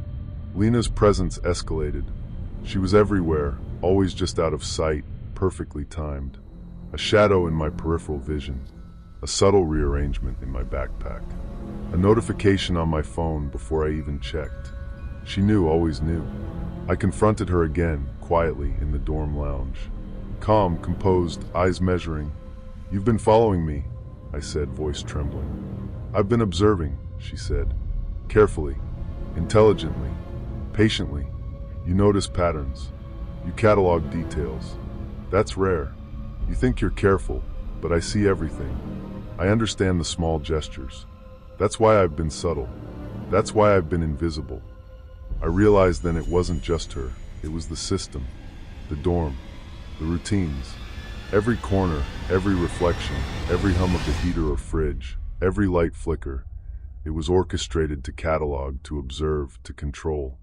Lena's presence escalated. She was everywhere, always just out of sight, perfectly timed. A shadow in my peripheral vision, a subtle rearrangement in my backpack. A notification on my phone before I even checked. She knew, always knew. I confronted her again, quietly, in the dorm lounge. Calm, composed, eyes measuring. "You've been following me," I said, voice trembling. "I've been observing," she said. "Carefully, intelligently, patiently. You notice patterns. You catalog details. That's rare. You think you're careful, but I see everything. I understand the small gestures. That's why I've been subtle. That's why I've been invisible." I realized then it wasn't just her. It was the system, the dorm, the routines. Every corner, every reflection, every hum of the heater or fridge, every light flicker. It was orchestrated to catalog, to observe, to control.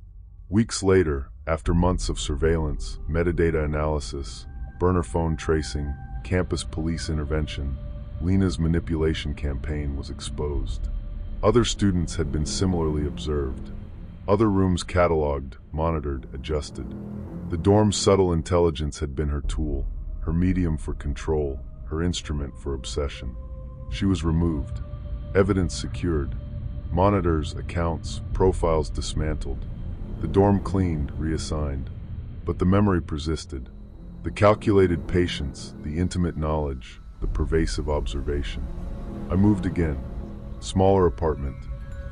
Weeks later, after months of surveillance, metadata analysis, burner phone tracing, campus police intervention, Lena's manipulation campaign was exposed. Other students had been similarly observed. Other rooms cataloged, monitored, adjusted. The dorm's subtle intelligence had been her tool, her medium for control, her instrument for obsession. She was removed, evidence secured, monitors, accounts, profiles dismantled. The dorm cleaned, reassigned. But the memory persisted. The calculated patience, the intimate knowledge, the pervasive observation. I moved again. Smaller apartment.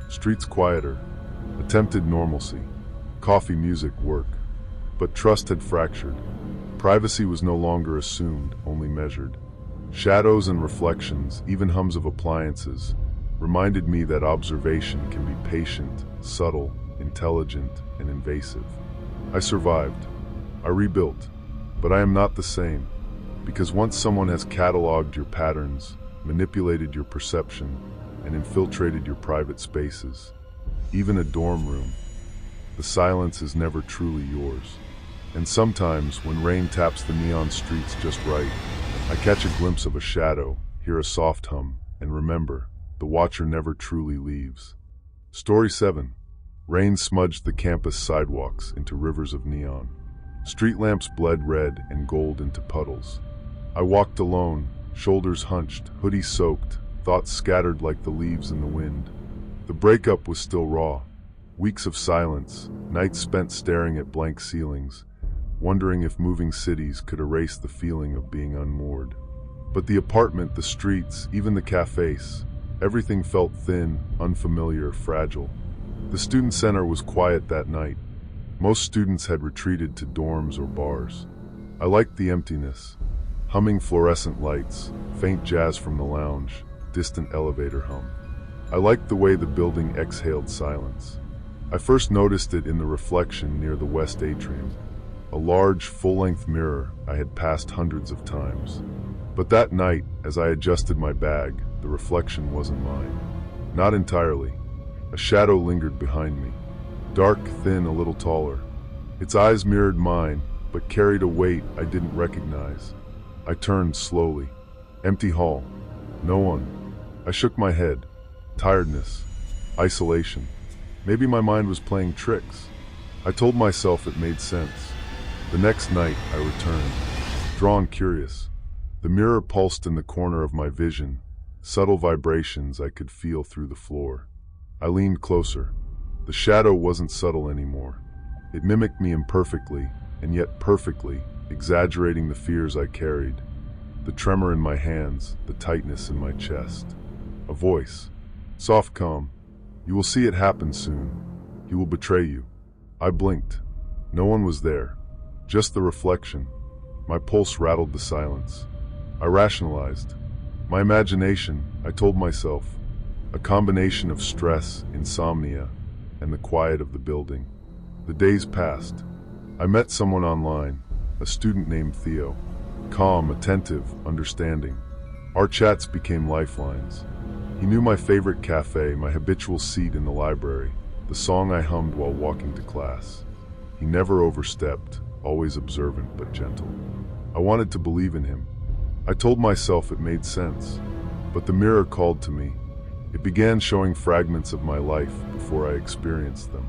Streets quieter. Attempted normalcy. Coffee, music, work. But trust had fractured. Privacy was no longer assumed, only measured. Shadows and reflections, even hums of appliances, reminded me that observation can be patient, subtle, intelligent, and invasive. I survived. I rebuilt. But I am not the same, because once someone has cataloged your patterns, manipulated your perception, and infiltrated your private spaces, even a dorm room, the silence is never truly yours. And sometimes, when rain taps the neon streets just right, I catch a glimpse of a shadow, hear a soft hum, and remember, the watcher never truly leaves. Story 7. Rain smudged the campus sidewalks into rivers of neon. Street lamps bled red and gold into puddles. I walked alone, shoulders hunched, hoodie soaked, thoughts scattered like the leaves in the wind. The breakup was still raw. Weeks of silence, nights spent staring at blank ceilings, wondering if moving cities could erase the feeling of being unmoored. But the apartment, the streets, even the cafes, everything felt thin, unfamiliar, fragile. The student center was quiet that night. Most students had retreated to dorms or bars. I liked the emptiness. Humming fluorescent lights, faint jazz from the lounge, distant elevator hum. I liked the way the building exhaled silence. I first noticed it in the reflection near the west atrium. A large, full-length mirror I had passed hundreds of times. But that night, as I adjusted my bag, the reflection wasn't mine. Not entirely. A shadow lingered behind me. Dark, thin, a little taller. Its eyes mirrored mine, but carried a weight I didn't recognize. I turned slowly. Empty hall. No one. I shook my head. Tiredness. Isolation. Maybe my mind was playing tricks. I told myself it made sense. The next night, I returned, drawn, curious. The mirror pulsed in the corner of my vision, subtle vibrations I could feel through the floor. I leaned closer. The shadow wasn't subtle anymore. It mimicked me imperfectly, and yet perfectly, exaggerating the fears I carried. The tremor in my hands, the tightness in my chest. A voice. Soft, calm. You will see it happen soon. He will betray you. I blinked. No one was there. Just the reflection. My pulse rattled the silence. I rationalized. My imagination, I told myself. A combination of stress, insomnia, and the quiet of the building. The days passed. I met someone online, a student named Theo. Calm, attentive, understanding. Our chats became lifelines. He knew my favorite cafe, my habitual seat in the library, the song I hummed while walking to class. He never overstepped, always observant but gentle. I wanted to believe in him. I told myself it made sense, but the mirror called to me. It began showing fragments of my life before I experienced them.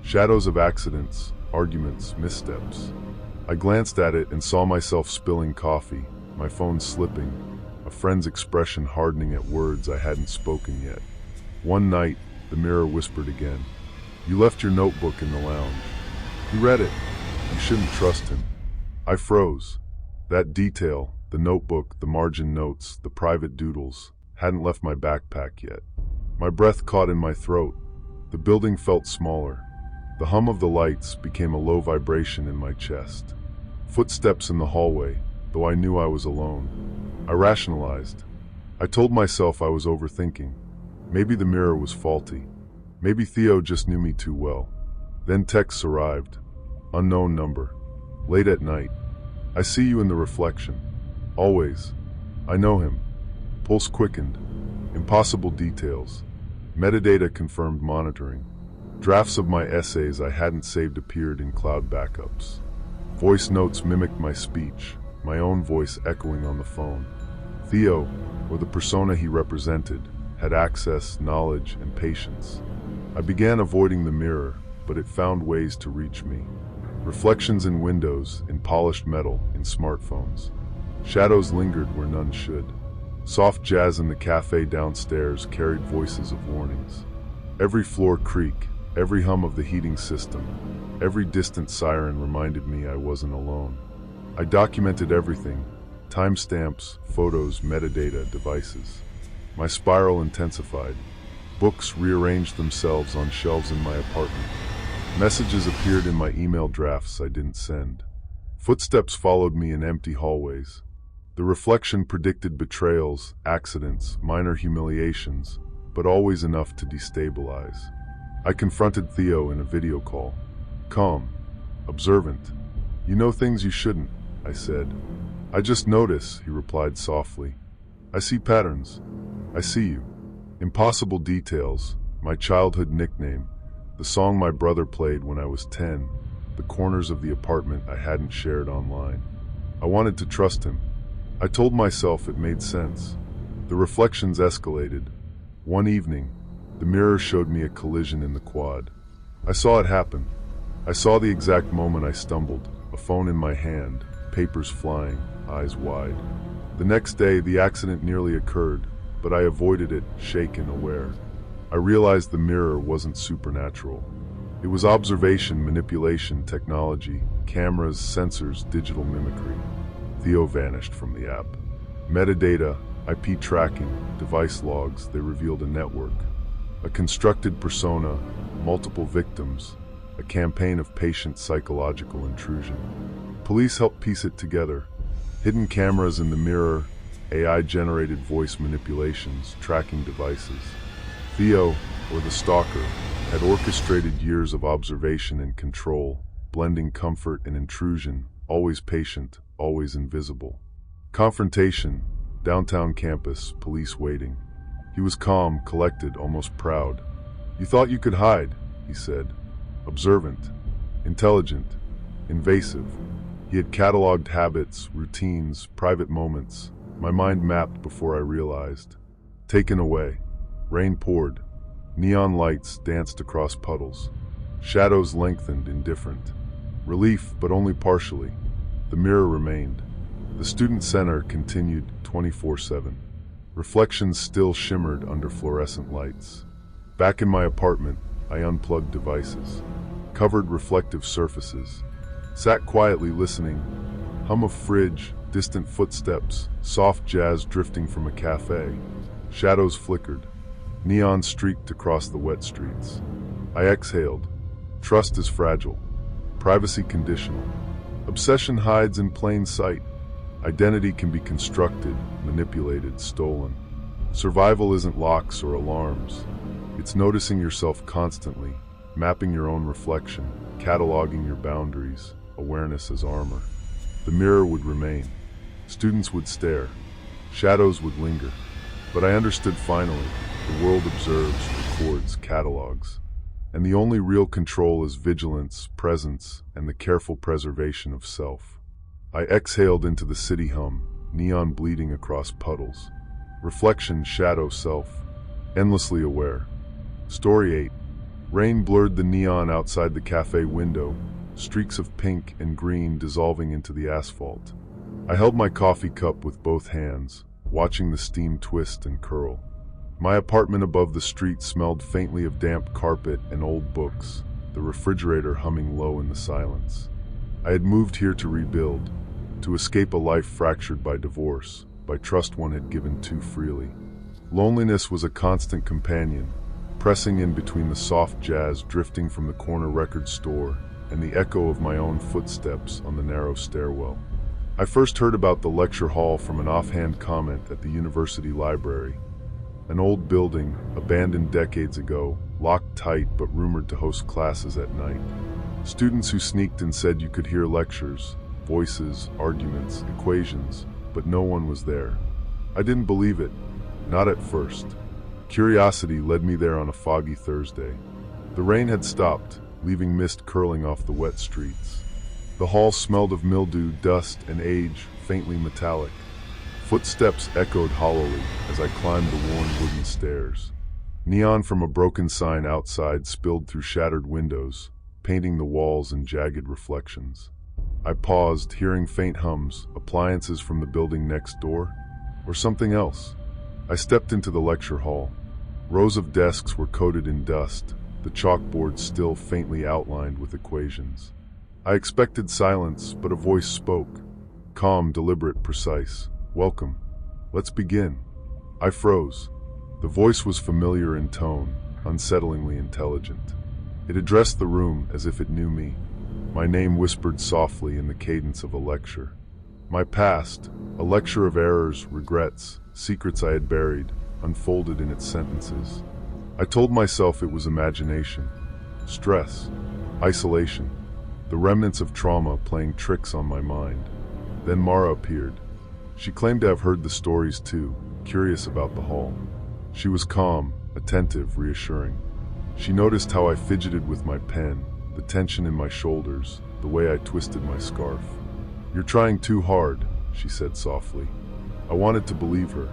Shadows of accidents, arguments, missteps. I glanced at it and saw myself spilling coffee, my phone slipping, a friend's expression hardening at words I hadn't spoken yet. One night, the mirror whispered again. You left your notebook in the lounge. He read it. You shouldn't trust him. I froze. That detail, the notebook, the margin notes, the private doodles, hadn't left my backpack yet. My breath caught in my throat. The building felt smaller. The hum of the lights became a low vibration in my chest. Footsteps in the hallway, though I knew I was alone. I rationalized. I told myself I was overthinking. Maybe the mirror was faulty. Maybe Theo just knew me too well. Then texts arrived. Unknown number. Late at night. I see you in the reflection. Always. I know him. Pulse quickened. Impossible details. Metadata confirmed monitoring. Drafts of my essays I hadn't saved appeared in cloud backups. Voice notes mimicked my speech, my own voice echoing on the phone. Theo, or the persona he represented, had access, knowledge, and patience. I began avoiding the mirror, but it found ways to reach me. Reflections in windows, in polished metal, in smartphones. Shadows lingered where none should. Soft jazz in the cafe downstairs carried voices of warnings. Every floor creak, every hum of the heating system, every distant siren reminded me I wasn't alone. I documented everything: timestamps, photos, metadata, devices. My spiral intensified. Books rearranged themselves on shelves in my apartment. Messages appeared in my email drafts I didn't send. Footsteps followed me in empty hallways. The reflection predicted betrayals, accidents, minor humiliations, but always enough to destabilize. I confronted Theo in a video call. Calm, observant. "You know things you shouldn't," I said. "I just notice," he replied softly. "I see patterns. I see you. Impossible details, my childhood nickname, the song my brother played when I was 10, the corners of the apartment I hadn't shared online." I wanted to trust him. I told myself it made sense. The reflections escalated. One evening, the mirror showed me a collision in the quad. I saw it happen. I saw the exact moment I stumbled, a phone in my hand, papers flying, eyes wide. The next day, the accident nearly occurred, but I avoided it, shaken, aware. I realized the mirror wasn't supernatural. It was observation, manipulation, technology, cameras, sensors, digital mimicry. Theo vanished from the app. Metadata, IP tracking, device logs, they revealed a network. A constructed persona, multiple victims, a campaign of patient psychological intrusion. Police helped piece it together. Hidden cameras in the mirror, AI-generated voice manipulations, tracking devices. Theo, or the stalker, had orchestrated years of observation and control, blending comfort and intrusion, always patient, always invisible. Confrontation, downtown campus, police waiting. He was calm, collected, almost proud. "You thought you could hide," he said. Observant, intelligent, invasive. He had cataloged habits, routines, private moments. My mind mapped before I realized. Taken away. Rain poured. Neon lights danced across puddles. Shadows lengthened, indifferent. Relief, but only partially. The mirror remained. The student center continued 24/7. Reflections still shimmered under fluorescent lights. Back in my apartment, I unplugged devices. Covered reflective surfaces. Sat quietly listening. Hum of fridge, distant footsteps, soft jazz drifting from a cafe. Shadows flickered. Neon streaked across the wet streets. I exhaled. Trust is fragile. Privacy conditional. Obsession hides in plain sight. Identity can be constructed, manipulated, stolen. Survival isn't locks or alarms. It's noticing yourself constantly, mapping your own reflection, cataloging your boundaries, awareness as armor. The mirror would remain. Students would stare. Shadows would linger. But I understood finally. The world observes, records, catalogs. And the only real control is vigilance, presence, and the careful preservation of self. I exhaled into the city hum, neon bleeding across puddles. Reflection, shadow, self. Endlessly aware. Story 8. Rain blurred the neon outside the cafe window, streaks of pink and green dissolving into the asphalt. I held my coffee cup with both hands, watching the steam twist and curl. My apartment above the street smelled faintly of damp carpet and old books, the refrigerator humming low in the silence. I had moved here to rebuild, to escape a life fractured by divorce, by trust one had given too freely. Loneliness was a constant companion, pressing in between the soft jazz drifting from the corner record store and the echo of my own footsteps on the narrow stairwell. I first heard about the lecture hall from an offhand comment at the university library. An old building, abandoned decades ago, locked tight but rumored to host classes at night. Students who sneaked and said you could hear lectures, voices, arguments, equations, but no one was there. I didn't believe it, not at first. Curiosity led me there on a foggy Thursday. The rain had stopped, leaving mist curling off the wet streets. The hall smelled of mildew, dust, and age, faintly metallic. Footsteps echoed hollowly as I climbed the worn wooden stairs. Neon from a broken sign outside spilled through shattered windows, painting the walls in jagged reflections. I paused, hearing faint hums, appliances from the building next door, or something else. I stepped into the lecture hall. Rows of desks were coated in dust, the chalkboard still faintly outlined with equations. I expected silence, but a voice spoke. Calm, deliberate, precise. Welcome. Let's begin. I froze. The voice was familiar in tone, unsettlingly intelligent. It addressed the room as if it knew me. My name whispered softly in the cadence of a lecture. My past, a lecture of errors, regrets, secrets I had buried, unfolded in its sentences. I told myself it was imagination, stress, isolation, the remnants of trauma playing tricks on my mind. Then Mara appeared. She claimed to have heard the stories too, curious about the hall. She was calm, attentive, reassuring. She noticed how I fidgeted with my pen, the tension in my shoulders, the way I twisted my scarf. "You're trying too hard," she said softly. I wanted to believe her.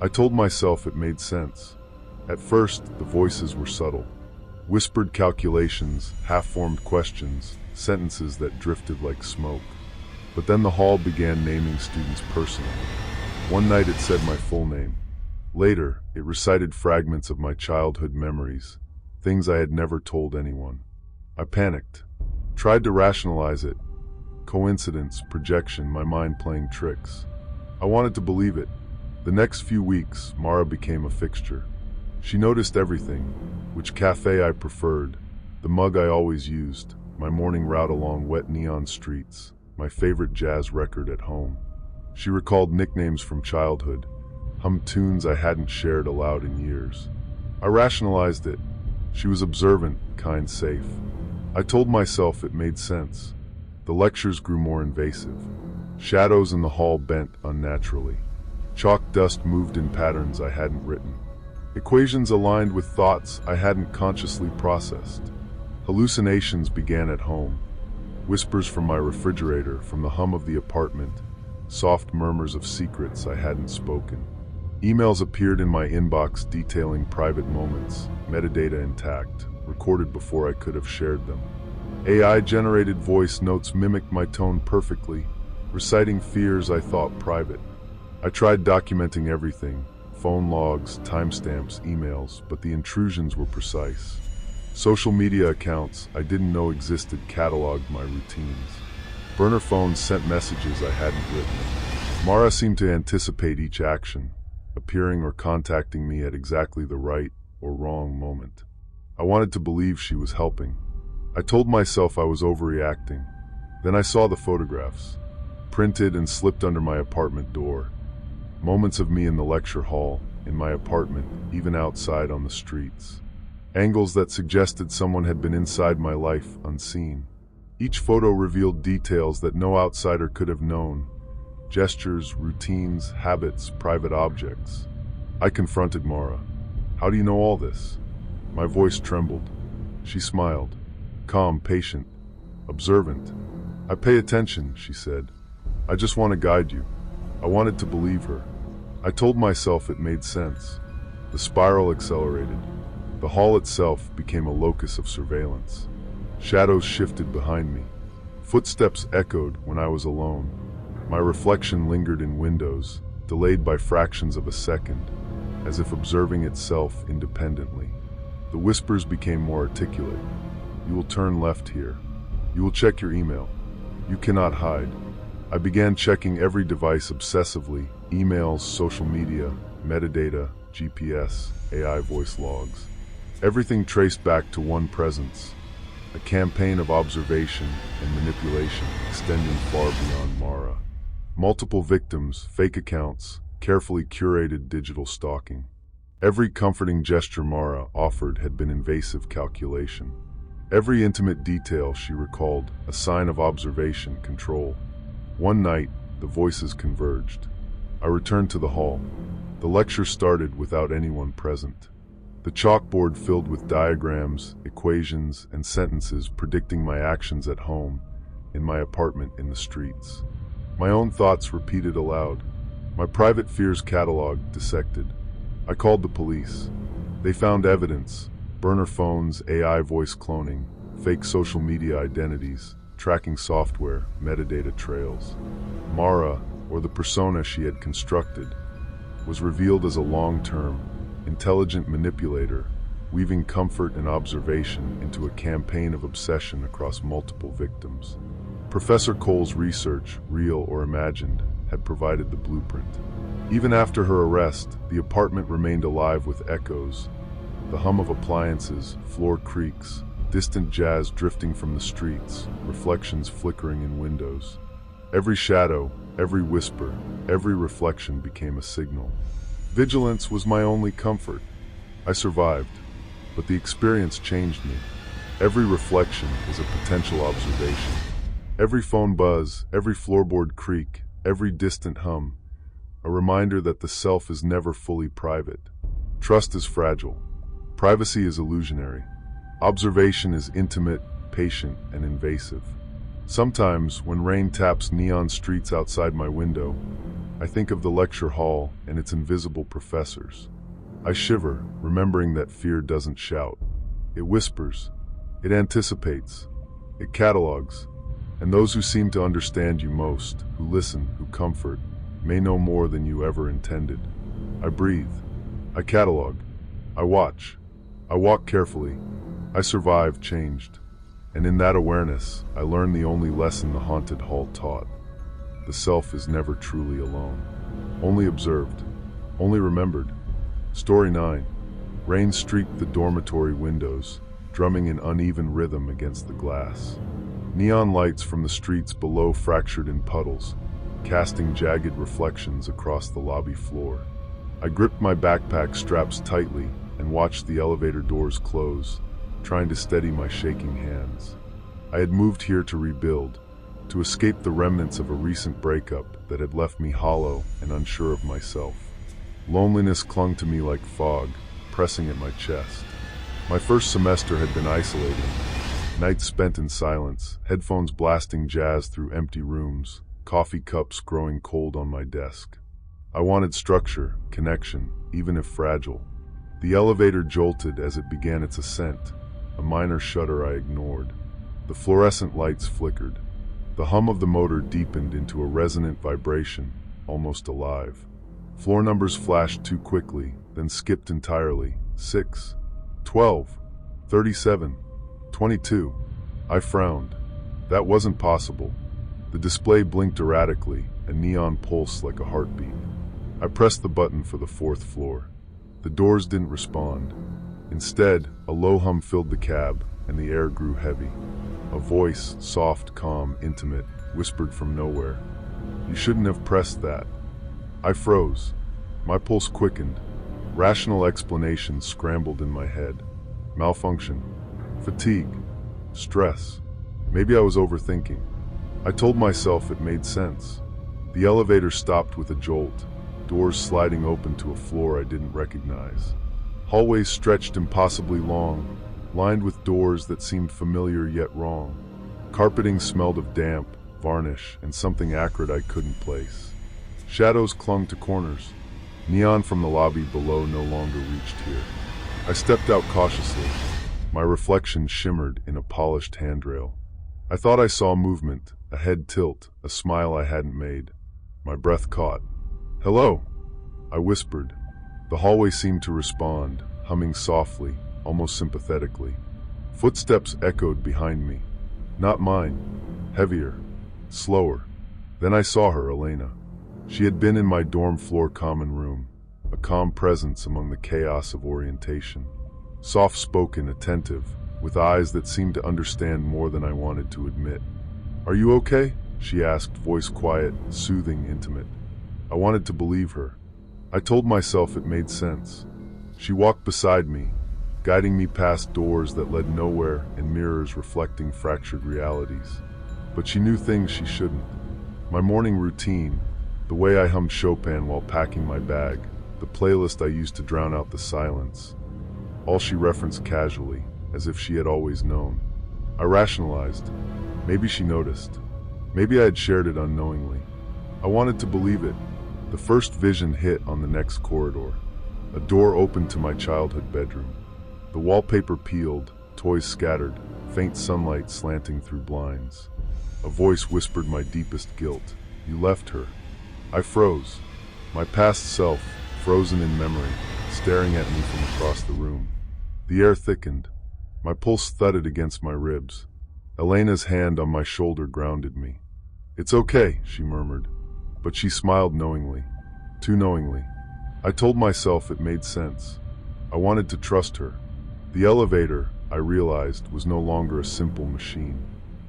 I told myself it made sense. At first, the voices were subtle. Whispered calculations, half-formed questions, sentences that drifted like smoke. But then the hall began naming students personally. One night it said my full name. Later, it recited fragments of my childhood memories, things I had never told anyone. I panicked, tried to rationalize it. Coincidence, projection, my mind playing tricks. I wanted to believe it. The next few weeks, Mara became a fixture. She noticed everything, which cafe I preferred, the mug I always used, my morning route along wet neon streets, my favorite jazz record at home. She recalled nicknames from childhood, hummed tunes I hadn't shared aloud in years. I rationalized it. She was observant, kind, safe. I told myself it made sense. The lectures grew more invasive. Shadows in the hall bent unnaturally. Chalk dust moved in patterns I hadn't written. Equations aligned with thoughts I hadn't consciously processed. Hallucinations began at home. Whispers from my refrigerator, from the hum of the apartment, soft murmurs of secrets I hadn't spoken. Emails appeared in my inbox detailing private moments, metadata intact, recorded before I could have shared them. AI-generated voice notes mimicked my tone perfectly, reciting fears I thought private. I tried documenting everything, phone logs, timestamps, emails, but the intrusions were precise. Social media accounts I didn't know existed cataloged my routines. Burner phones sent messages I hadn't written. Mara seemed to anticipate each action, appearing or contacting me at exactly the right or wrong moment. I wanted to believe she was helping. I told myself I was overreacting. Then I saw the photographs, printed and slipped under my apartment door. Moments of me in the lecture hall, in my apartment, even outside on the streets. Angles that suggested someone had been inside my life unseen. Each photo revealed details that no outsider could have known. Gestures, routines, habits, private objects. I confronted Mara. "How do you know all this?" My voice trembled. She smiled. Calm, patient, observant. "I pay attention," she said. "I just want to guide you." I wanted to believe her. I told myself it made sense. The spiral accelerated. The hall itself became a locus of surveillance. Shadows shifted behind me. Footsteps echoed when I was alone. My reflection lingered in windows, delayed by fractions of a second, as if observing itself independently. The whispers became more articulate. "You will turn left here. You will check your email. You cannot hide." I began checking every device obsessively, emails, social media, metadata, GPS, AI voice logs. Everything traced back to one presence, a campaign of observation and manipulation extending far beyond Mara. Multiple victims, fake accounts, carefully curated digital stalking. Every comforting gesture Mara offered had been invasive calculation. Every intimate detail she recalled, a sign of observation, control. One night, the voices converged. I returned to the hall. The lecture started without anyone present. The chalkboard filled with diagrams, equations, and sentences predicting my actions at home, in my apartment, in the streets. My own thoughts repeated aloud. My private fears cataloged, dissected. I called the police. They found evidence: burner phones, AI voice cloning, fake social media identities, tracking software, metadata trails. Mara, or the persona she had constructed, was revealed as a long-term, intelligent manipulator, weaving comfort and observation into a campaign of obsession across multiple victims. Professor Cole's research, real or imagined, had provided the blueprint. Even after her arrest, the apartment remained alive with echoes. The hum of appliances, floor creaks, distant jazz drifting from the streets, reflections flickering in windows. Every shadow, every whisper, every reflection became a signal. Vigilance was my only comfort. I survived, but the experience changed me. Every reflection is a potential observation. Every phone buzz, every floorboard creak, every distant hum, a reminder that the self is never fully private. Trust is fragile. Privacy is illusionary. Observation is intimate, patient, and invasive. Sometimes, when rain taps neon streets outside my window, I think of the lecture hall and its invisible professors. I shiver, remembering that fear doesn't shout. It whispers. It anticipates. It catalogs. And those who seem to understand you most, who listen, who comfort, may know more than you ever intended. I breathe. I catalog. I watch. I walk carefully. I survive, changed. And in that awareness, I learn the only lesson the haunted hall taught. The self is never truly alone. Only observed. Only remembered. Story 9. Rain streaked the dormitory windows, drumming in uneven rhythm against the glass. Neon lights from the streets below fractured in puddles, casting jagged reflections across the lobby floor. I gripped my backpack straps tightly and watched the elevator doors close, trying to steady my shaking hands. I had moved here to rebuild, to escape the remnants of a recent breakup that had left me hollow and unsure of myself. Loneliness clung to me like fog, pressing at my chest. My first semester had been isolating. Nights spent in silence, headphones blasting jazz through empty rooms, coffee cups growing cold on my desk. I wanted structure, connection, even if fragile. The elevator jolted as it began its ascent, a minor shudder I ignored. The fluorescent lights flickered. The hum of the motor deepened into a resonant vibration, almost alive. Floor numbers flashed too quickly, then skipped entirely. 6, 12, 37, 22. I frowned. That wasn't possible. The display blinked erratically, a neon pulse like a heartbeat. I pressed the button for the 4th floor. The doors didn't respond. Instead, a low hum filled the cab, and the air grew heavy. A voice, soft, calm, intimate, whispered from nowhere. "You shouldn't have pressed that." I froze. My pulse quickened. Rational explanations scrambled in my head. Malfunction. Fatigue. Stress. Maybe I was overthinking. I told myself it made sense. The elevator stopped with a jolt, doors sliding open to a floor I didn't recognize. Hallways stretched impossibly long, lined with doors that seemed familiar yet wrong. Carpeting smelled of damp, varnish, and something acrid I couldn't place. Shadows clung to corners. Neon from the lobby below no longer reached here. I stepped out cautiously. My reflection shimmered in a polished handrail. I thought I saw movement, a head tilt, a smile I hadn't made. My breath caught. "Hello," I whispered. The hallway seemed to respond, humming softly, almost sympathetically. Footsteps echoed behind me. Not mine. Heavier. Slower. Then I saw her, Elena. She had been in my dorm floor common room, a calm presence among the chaos of orientation. Soft-spoken, attentive, with eyes that seemed to understand more than I wanted to admit. "Are you okay?" she asked, voice quiet, soothing, intimate. I wanted to believe her. I told myself it made sense. She walked beside me, guiding me past doors that led nowhere and mirrors reflecting fractured realities. But she knew things she shouldn't. My morning routine, the way I hummed Chopin while packing my bag, the playlist I used to drown out the silence. All she referenced casually, as if she had always known. I rationalized. Maybe she noticed. Maybe I had shared it unknowingly. I wanted to believe it. The first vision hit on the next corridor. A door opened to my childhood bedroom. The wallpaper peeled, toys scattered, faint sunlight slanting through blinds. A voice whispered my deepest guilt. "You left her." I froze. My past self, frozen in memory, staring at me from across the room. The air thickened. My pulse thudded against my ribs. Elena's hand on my shoulder grounded me. "It's okay," she murmured, but she smiled knowingly, too knowingly. I told myself it made sense. I wanted to trust her. The elevator, I realized, was no longer a simple machine.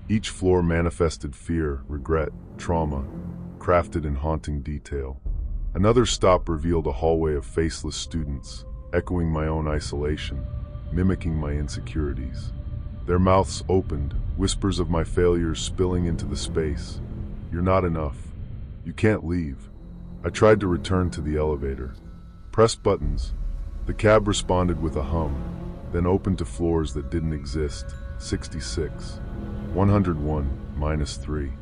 Each floor manifested fear, regret, trauma, crafted in haunting detail. Another stop revealed a hallway of faceless students, echoing my own isolation, mimicking my insecurities. Their mouths opened, whispers of my failures spilling into the space. "You're not enough. You can't leave." I tried to return to the elevator. Pressed buttons. The cab responded with a hum, then opened to floors that didn't exist. 66. 101, -3.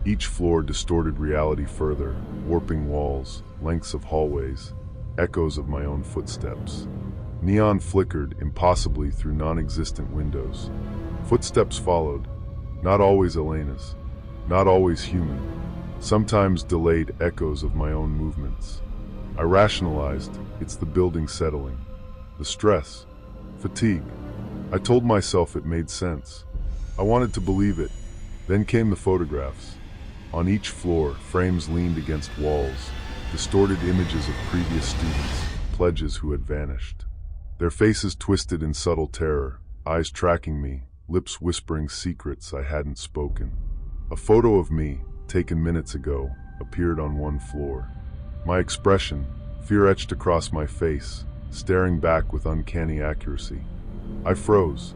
Each floor distorted reality further, warping walls, lengths of hallways, echoes of my own footsteps. Neon flickered impossibly through non-existent windows. Footsteps followed, not always Elena's, not always human, sometimes delayed echoes of my own movements. I rationalized, it's the building settling. The stress, fatigue. I told myself it made sense. I wanted to believe it. Then came the photographs. On each floor, frames leaned against walls, distorted images of previous students, pledges who had vanished. Their faces twisted in subtle terror, eyes tracking me, lips whispering secrets I hadn't spoken. A photo of me, taken minutes ago, appeared on one floor. My expression, fear etched across my face, staring back with uncanny accuracy. I froze.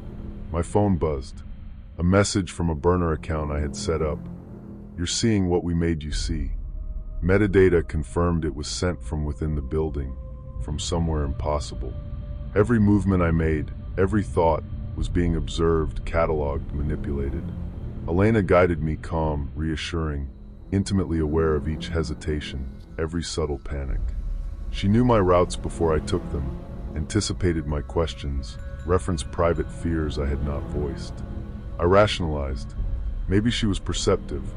My phone buzzed. A message from a burner account I had set up. "You're seeing what we made you see." Metadata confirmed it was sent from within the building, from somewhere impossible. Every movement I made, every thought, was being observed, cataloged, manipulated. Elena guided me, calm, reassuring, intimately aware of each hesitation, every subtle panic. She knew my routes before I took them, anticipated my questions, referenced private fears I had not voiced. I rationalized. Maybe she was perceptive.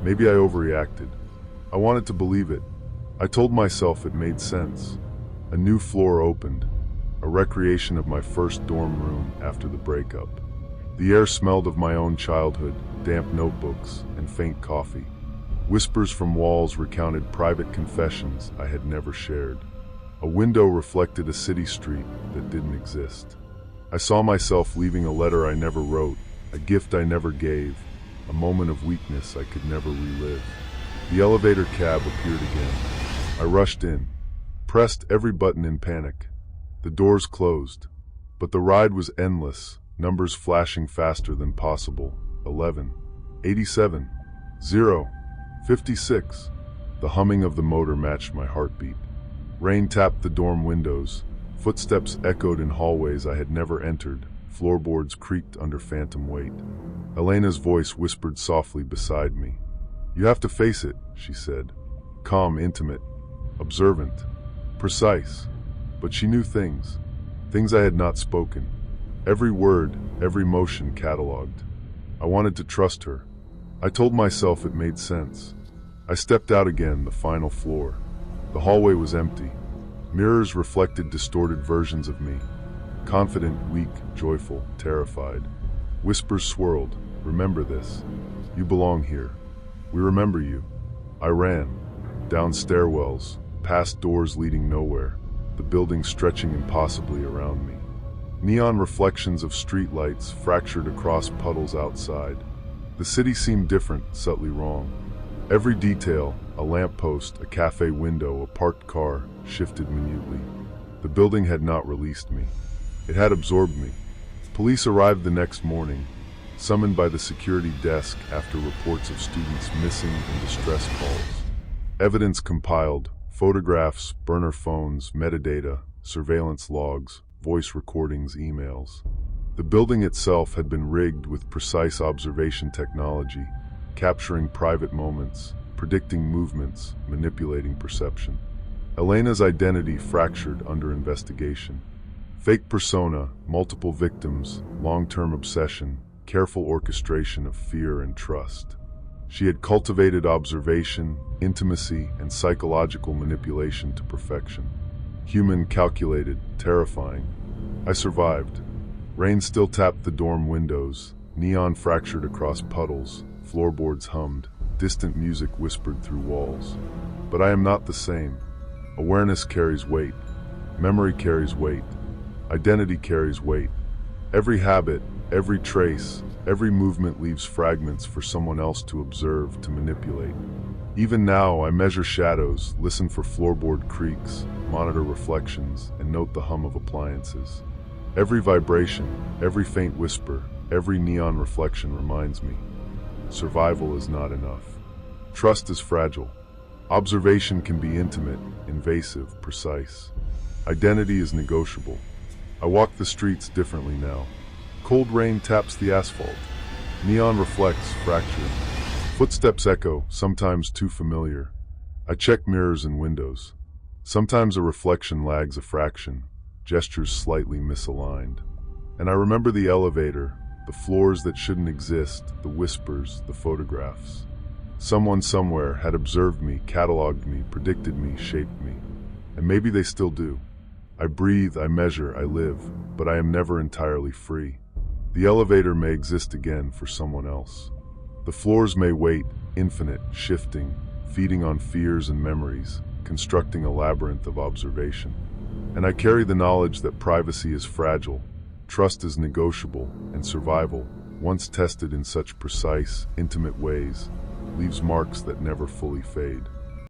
Maybe I overreacted. I wanted to believe it. I told myself it made sense. A new floor opened, a recreation of my first dorm room after the breakup. The air smelled of my own childhood, damp notebooks, and faint coffee. Whispers from walls recounted private confessions I had never shared. A window reflected a city street that didn't exist. I saw myself leaving a letter I never wrote, a gift I never gave, a moment of weakness I could never relive. The elevator cab appeared again. I rushed in, pressed every button in panic. The doors closed, but the ride was endless, numbers flashing faster than possible. 11, 87, 0, 56. The humming of the motor matched my heartbeat. Rain tapped the dorm windows. Footsteps echoed in hallways I had never entered. Floorboards creaked under phantom weight. Elena's voice whispered softly beside me. "You have to face it," she said. Calm, intimate, observant, precise. But she knew things I had not spoken. Every word, every motion cataloged. I wanted to trust her. I told myself it made sense. I stepped out again, the final floor. The hallway was empty. Mirrors reflected distorted versions of me. Confident, weak, joyful, terrified. Whispers swirled. "Remember this. You belong here. We remember you." I ran. Down stairwells, past doors leading nowhere, the building stretching impossibly around me. Neon reflections of streetlights fractured across puddles outside. The city seemed different, subtly wrong. Every detail, a lamppost, a cafe window, a parked car, shifted minutely. The building had not released me. It had absorbed me. Police arrived the next morning, summoned by the security desk after reports of students missing and distress calls. Evidence compiled, photographs, burner phones, metadata, surveillance logs, voice recordings, emails. The building itself had been rigged with precise observation technology, capturing private moments, predicting movements, manipulating perception. Elena's identity fractured under investigation. Fake persona, multiple victims, long-term obsession, careful orchestration of fear and trust. She had cultivated observation, intimacy, and psychological manipulation to perfection. Human, calculated, terrifying. I survived. Rain still tapped the dorm windows. Neon fractured across puddles, floorboards hummed, distant music whispered through walls. But I am not the same. Awareness carries weight. Memory carries weight. Identity carries weight. Every habit, every trace, every movement leaves fragments for someone else to observe, to manipulate. Even now, I measure shadows, listen for floorboard creaks, monitor reflections, and note the hum of appliances. Every vibration, every faint whisper, every neon reflection reminds me, survival is not enough. Trust is fragile. Observation can be intimate, invasive, precise. Identity is negotiable. I walk the streets differently now. Cold rain taps the asphalt. Neon reflects, fractured. Footsteps echo, sometimes too familiar. I check mirrors and windows. Sometimes a reflection lags a fraction, gestures slightly misaligned. And I remember the elevator, the floors that shouldn't exist, the whispers, the photographs. Someone somewhere had observed me, cataloged me, predicted me, shaped me. And maybe they still do. I breathe, I measure, I live, but I am never entirely free. The elevator may exist again for someone else. The floors may wait, infinite, shifting, feeding on fears and memories, constructing a labyrinth of observation. And I carry the knowledge that privacy is fragile, trust is negotiable, and survival, once tested in such precise, intimate ways, leaves marks that never fully fade.